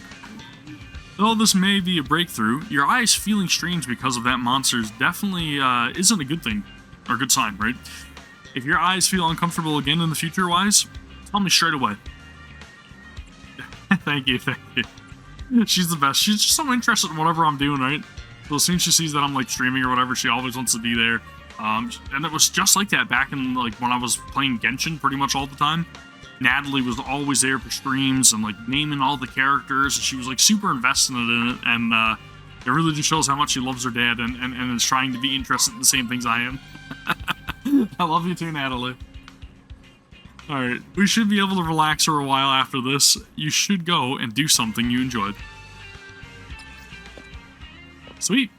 Though this may be a breakthrough, your eyes feeling strange because of that monster definitely isn't a good thing. Or a good sign, right? If your eyes feel uncomfortable again in the future, Wise, tell me straight away. Thank you, thank you. She's the best. She's just so interested in whatever I'm doing, right? So as soon as she sees that I'm like streaming or whatever, she always wants to be there. And it was just like that back in like when I was playing Genshin pretty much all the time. Natalie was always there for streams and like naming all the characters, and she was like super invested in it, and it really just shows how much she loves her dad and is trying to be interested in the same things I am. I love you too, Natalie. Alright, we should be able to relax for a while after this. You should go and do something you enjoyed. Sweet.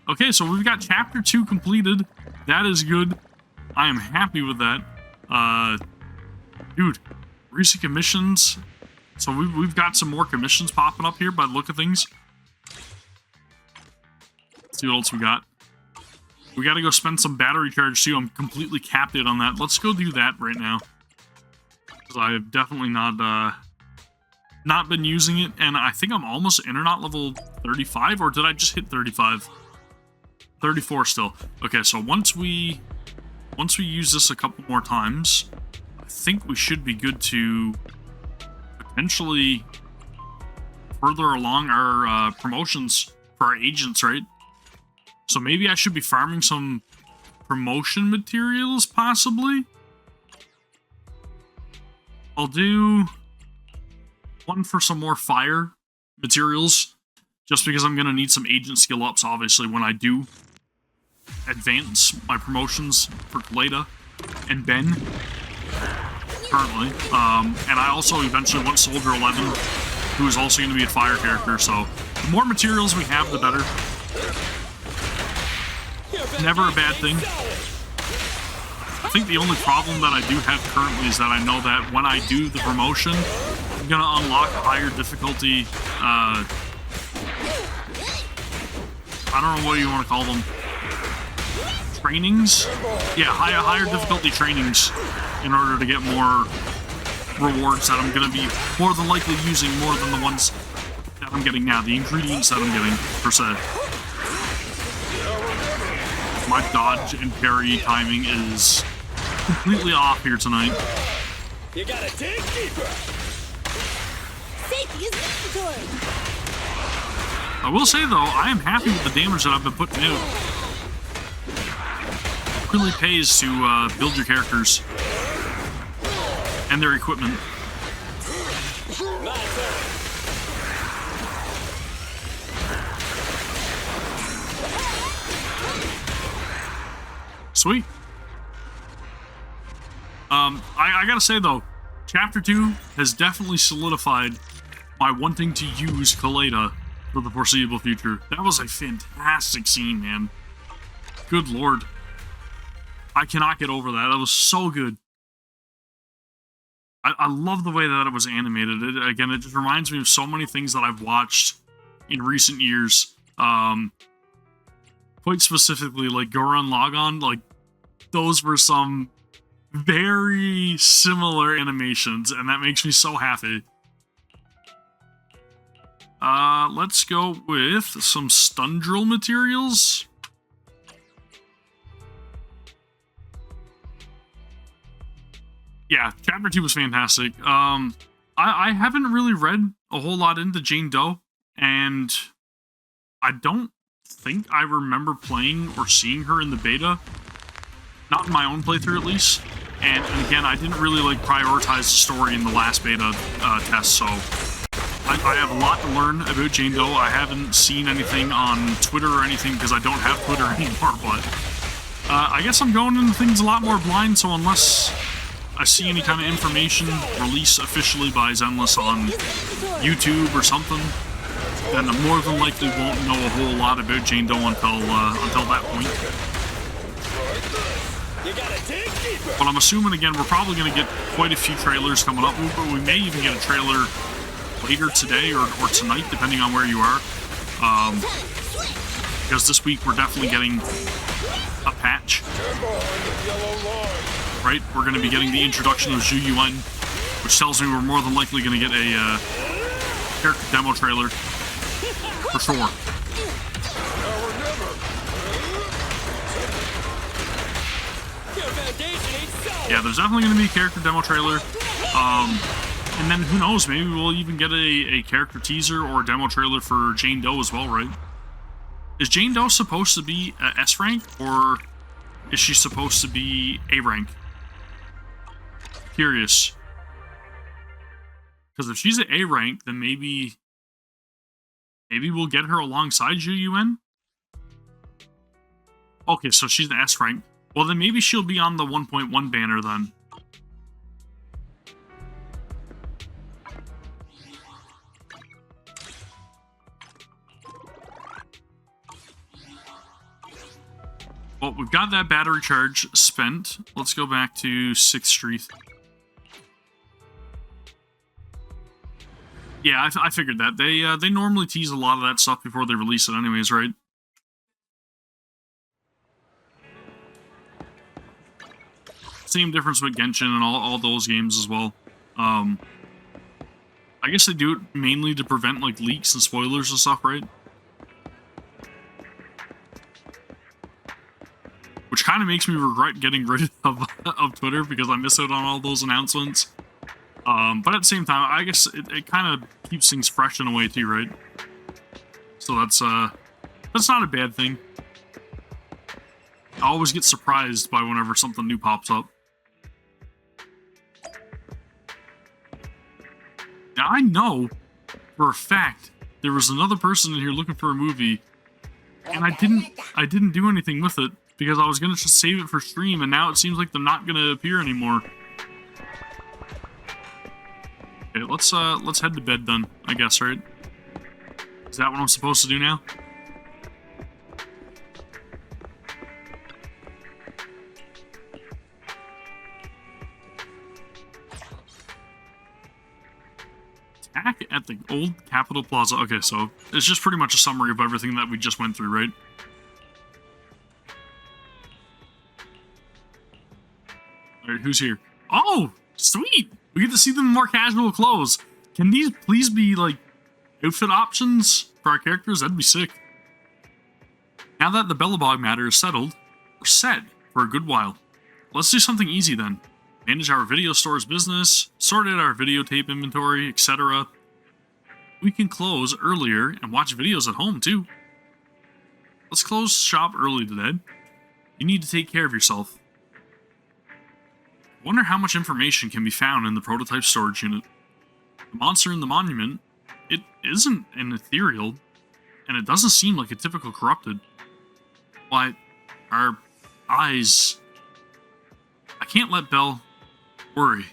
Okay, so we've got Chapter 2 completed. That is good. I am happy with that. Dude, recent commissions. So we've got some more commissions popping up here by the look of things. Let's see what else we got. We gotta go spend some battery charge too. I'm completely capped on that. Let's go do that right now. Because I've definitely not been using it, and I think I'm almost Internet level 35, or did I just hit 35? 34 still. Okay, so once we use this a couple more times, I think we should be good to potentially further along our promotions for our agents, right? So maybe I should be farming some promotion materials, possibly. I'll do one for some more fire materials, just because I'm going to need some agent skill ups, obviously, when I do advance my promotions for Kaleda and Ben, currently. And I also eventually want Soldier 11, who is also going to be a fire character, so the more materials we have, the better. Never a bad thing. I think the only problem that I do have currently is that I know that when I do the promotion, I'm going to unlock higher difficulty, I don't know what you want to call them. Trainings? Yeah, higher difficulty trainings in order to get more rewards that I'm going to be more than likely using more than the ones that I'm getting now. The ingredients that I'm getting, per se. My dodge and parry timing is completely off here tonight. You gotta dig deeper. Safety is mandatory. I will say though, I am happy with the damage that I've been putting out. It really pays to build your characters and their equipment. Sweet. I gotta say though, Chapter 2 has definitely solidified my wanting to use Kaleda for the foreseeable future. That was a fantastic scene, man. Good lord. I cannot get over that. That was so good. I love the way that it was animated. Again, it just reminds me of so many things that I've watched in recent years. Quite specifically, like Goran Lagann, like, those were some very similar animations, and that makes me so happy. Let's go with some stun drill materials. Yeah, Chapter 2 was fantastic. I haven't really read a whole lot into Jane Doe, and I don't think I remember playing or seeing her in the beta. Not in my own playthrough, at least. And again, I didn't really like prioritize the story in the last beta test, so I have a lot to learn about Jane Doe. I haven't seen anything on Twitter or anything because I don't have Twitter anymore, but I guess I'm going into things a lot more blind, so unless I see any kind of information released officially by Zenless on YouTube or something, then I more than likely won't know a whole lot about Jane Doe until that point. But I'm assuming, again, we're probably going to get quite a few trailers coming up. We may even get a trailer later today or tonight, depending on where you are. Because this week we're definitely getting a patch. Right? We're going to be getting the introduction of Zhu Yuan, which tells me we're more than likely going to get a character demo trailer. For sure. Yeah, there's definitely going to be a character demo trailer. And then who knows, maybe we'll even get a character teaser or demo trailer for Jane Doe as well, right? Is Jane Doe supposed to be a S rank, or is she supposed to be A rank? Curious. Because if she's an A rank, then maybe we'll get her alongside Zhu Yuan? Okay, so she's an S rank. Well, then maybe she'll be on the 1.1 banner then. Well, we've got that battery charge spent. Let's go back to 6th Street. Yeah, I figured that. They normally tease a lot of that stuff before they release it anyways, right? Same difference with Genshin and all those games as well. I guess they do it mainly to prevent like leaks and spoilers and stuff, right? Which kind of makes me regret getting rid of Twitter because I miss out on all those announcements. But at the same time, I guess it kind of keeps things fresh in a way too, right? So that's not a bad thing. I always get surprised by whenever something new pops up. Now I know for a fact there was another person in here looking for a movie, and I didn't do anything with it because I was gonna just save it for stream, and now it seems like they're not gonna appear anymore. Okay, let's head to bed then, I guess, right? Is that what I'm supposed to do now? Attack at the old Capitol Plaza. Okay, so it's just pretty much a summary of everything that we just went through, right? Alright, who's here? Oh, sweet! We get to see them in more casual clothes. Can these please be, like, outfit options for our characters? That'd be sick. Now that the Belobog matter is settled, we're set for a good while. Let's do something easy then. Manage our video store's business, sort out our videotape inventory, etc. We can close earlier and watch videos at home, too. Let's close shop early today. You need to take care of yourself. Wonder how much information can be found in the prototype storage unit. The monster in the monument, it isn't an ethereal, and it doesn't seem like a typical corrupted. Why, our eyes... I can't let Belle worry.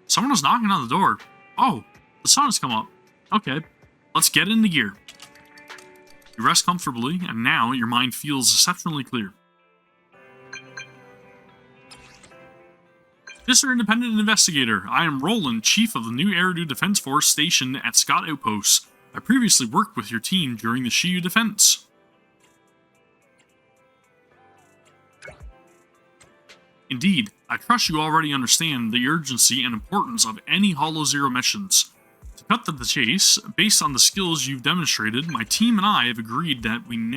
Someone was knocking on the door. Oh, the sun has come up. Okay, let's get into gear. You rest comfortably, and now your mind feels exceptionally clear. Mr. Independent Investigator, I am Roland, Chief of the new Eridu Defense Force stationed at Scott Outpost. I previously worked with your team during the Shiyu defense. Indeed, I trust you already understand the urgency and importance of any Hollow Zero missions. To cut to the chase, based on the skills you've demonstrated, my team and I have agreed that we can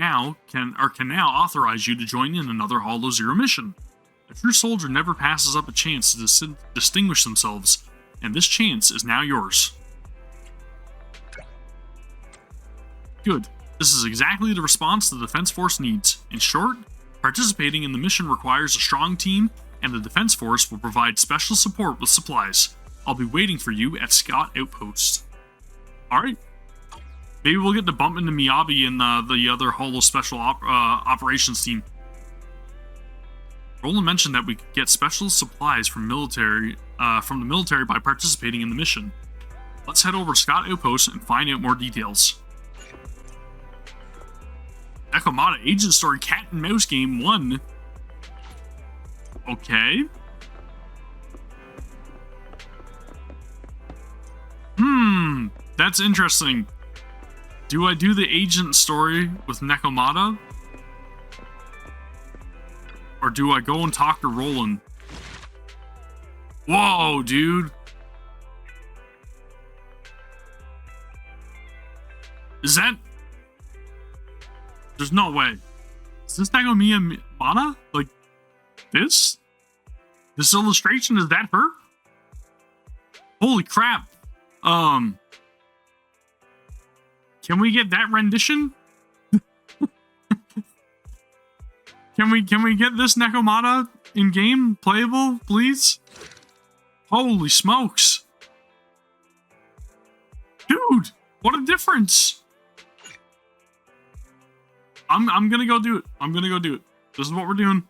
now authorize you to join in another Hollow Zero mission. A true soldier never passes up a chance to distinguish themselves, and this chance is now yours. Good. This is exactly the response the Defense Force needs. In short, Participating in the mission requires a strong team, and the Defense Force will provide special support with supplies. I'll be waiting for you at Scott Outpost. Alright. Maybe we'll get to bump into Miyabi and the other Holo Special Operations team. Roland mentioned that we could get special supplies from the military by participating in the mission. Let's head over to Scott Outpost and find out more details. Nekomata Agent Story Cat and Mouse Game 1. Okay. That's interesting. Do I do the agent story with Nekomata? Or do I go and talk to Roland? Whoa, dude. Is that... There's no way. Is this Nekomata? Like, this? This illustration, is that her? Holy crap. Can we get that rendition? Can we get this Nekomata in game playable, please? Holy smokes. Dude, what a difference. I'm gonna go do it. I'm gonna go do it. This is what we're doing.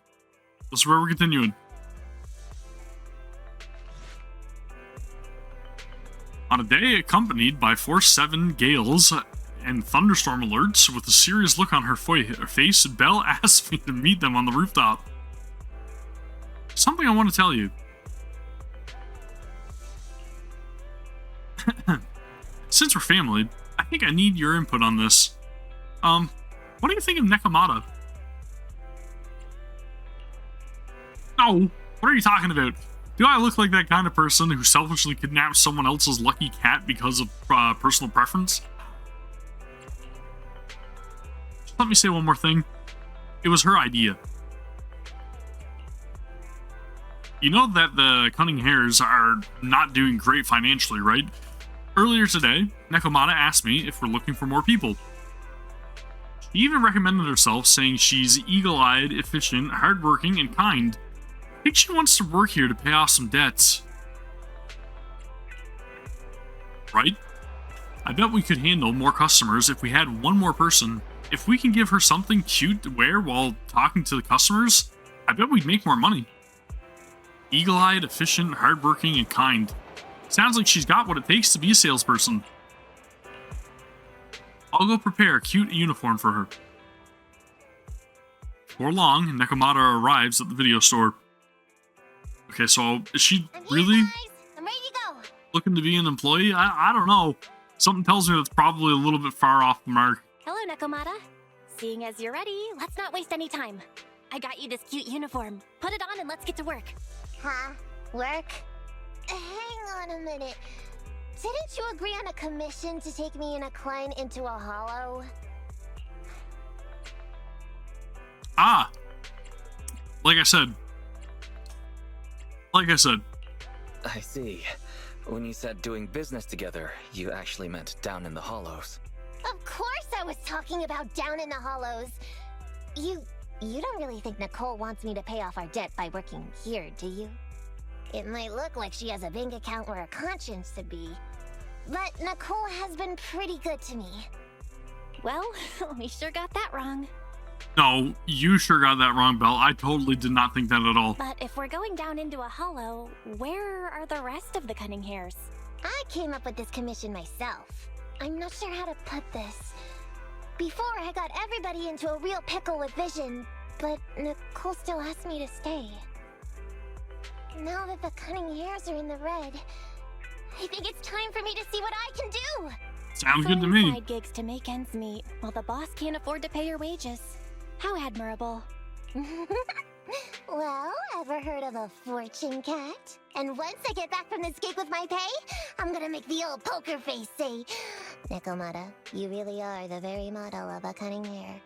This is where we're continuing. On a day accompanied by Force 7 gales and thunderstorm alerts, with a serious look on her face, Belle asked me to meet them on the rooftop. Something I want to tell you. Since we're family, I think I need your input on this. What do you think of Nekomata? No, what are you talking about? Do I look like that kind of person who selfishly kidnaps someone else's lucky cat because of personal preference? Just let me say one more thing. It was her idea. You know that the Cunning Hares are not doing great financially, right? Earlier today, Nekomata asked me if we're looking for more people. She even recommended herself, saying she's eagle-eyed, efficient, hardworking, and kind. I think she wants to work here to pay off some debts. Right? I bet we could handle more customers if we had one more person. If we can give her something cute to wear while talking to the customers, I bet we'd make more money. Eagle-eyed, efficient, hardworking, and kind. Sounds like she's got what it takes to be a salesperson. I'll go prepare a cute uniform for her. Before long, Nekomata arrives at the video store. Okay, so is she really I'm ready to go. looking to be an employee? I don't know. Something tells me that's probably a little bit far off the mark. Hello, Nekomata. Seeing as you're ready, let's not waste any time. I got you this cute uniform. Put it on and let's get to work. Huh? Work? Hang on a minute. Didn't you agree on a commission to take me and a client into a hollow? Ah. Like I said. I see. When you said doing business together, you actually meant down in the hollows. Of course I was talking about down in the hollows. You don't really think Nicole wants me to pay off our debt by working here, do you? It might look like she has a bank account where a conscience should be, but Nicole has been pretty good to me. Well, we sure got that wrong. No, you sure got that wrong, Belle. I totally did not think that at all. But if we're going down into a hollow, where are the rest of the Cunning Hares? I came up with this commission myself. I'm not sure how to put this. Before, I got everybody into a real pickle with Vision, but Nicole still asked me to stay. Now that the Cunning Hares are in the red, I think it's time for me to see what I can do! Sounds good to me. Side gigs to make ends meet, while the boss can't afford to pay your wages. How admirable. Well, ever heard of a fortune cat? And once I get back from this gig with my pay, I'm gonna make the old poker face say, Nekomata, you really are the very model of a cunning hare.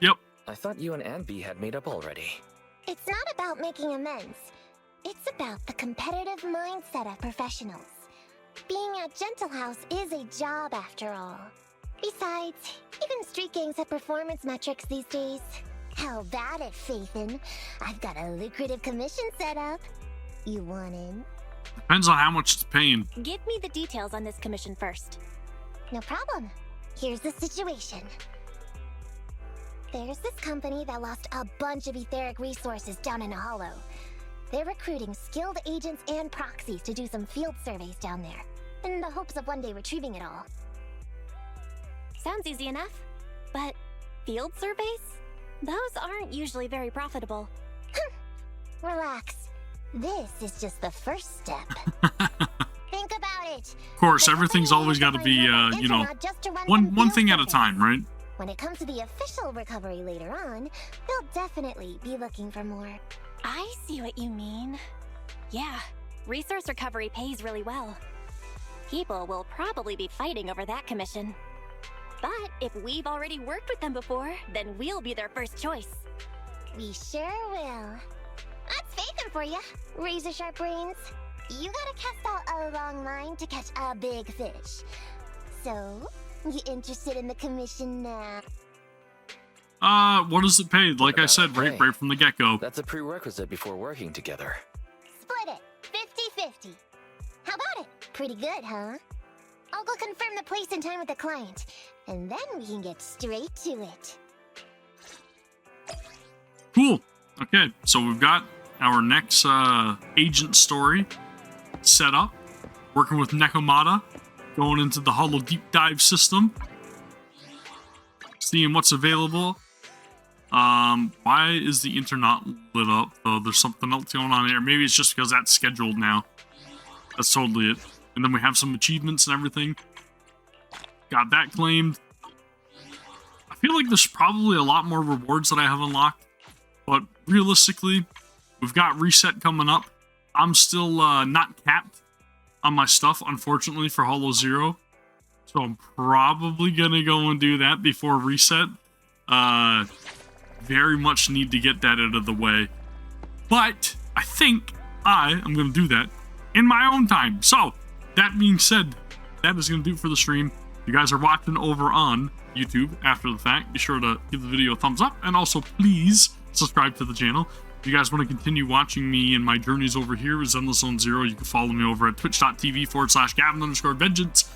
Yep. I thought you and Anby had made up already. It's not about making amends. It's about the competitive mindset of professionals. Being at Gentle House is a job after all. Besides, even street gangs have performance metrics these days. How about it, Faithin? I've got a lucrative commission set up. You want in? Depends on how much it's paying. Give me the details on this commission first. No problem. Here's the situation. There's this company that lost a bunch of etheric resources down in a hollow. They're recruiting skilled agents and proxies to do some field surveys down there, in the hopes of one day retrieving it all. Sounds easy enough. But field surveys? Those aren't usually very profitable. Relax. This is just the first step. Think about it. Of course, everything's always got to be, you know, one thing at a time, right? When it comes to the official recovery later on, they'll definitely be looking for more. I see what you mean. Yeah, resource recovery pays really well. People will probably be fighting over that commission. But if we've already worked with them before, then we'll be their first choice. We sure will. That's Faithin for you, razor sharp brains. You gotta cast out a long line to catch a big fish. So, you interested in the commission now? What does it pay? Like I said, right from the get-go. That's a prerequisite before working together. Split it, 50-50. How about it? Pretty good, huh? I'll go confirm the place and time with the client, and then we can get straight to it. Cool. Okay, so we've got our next agent story set up. Working with Nekomata, going into the Hollow Deep Dive system. Seeing what's available. Why is the internet not lit up? Oh, there's something else going on here. Maybe it's just because that's scheduled now. That's totally it. And then we have some achievements and everything. Got that claimed. I feel like there's probably a lot more rewards that I have unlocked. But realistically, we've got reset coming up. I'm still not capped on my stuff, unfortunately, for Hollow Zero. So I'm probably going to go and do that before reset. Very much need to get that out of the way. But I think I am going to do that in my own time. So, that being said, that is going to do it for the stream. If you guys are watching over on YouTube after the fact, be sure to give the video a thumbs up. And also, please subscribe to the channel. If you guys want to continue watching me and my journeys over here with Zenless Zone Zero, you can follow me over at twitch.tv/Gavin_vengeance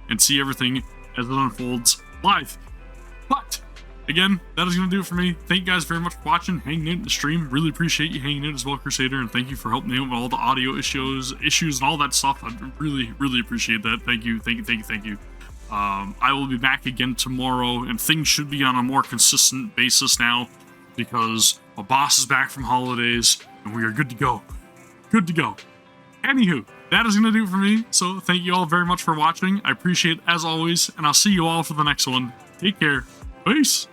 and see everything as it unfolds live. But again, that is going to do it for me. Thank you guys very much for watching, hanging out in the stream. Really appreciate you hanging out as well, Crusader, and thank you for helping me out with all the audio issues and all that stuff. I really appreciate that. Thank you. I will be back again tomorrow, and things should be on a more consistent basis now because my boss is back from holidays, and we are good to go. Anywho, that is going to do it for me, so thank you all very much for watching. I appreciate it as always, and I'll see you all for the next one. Take care. Peace.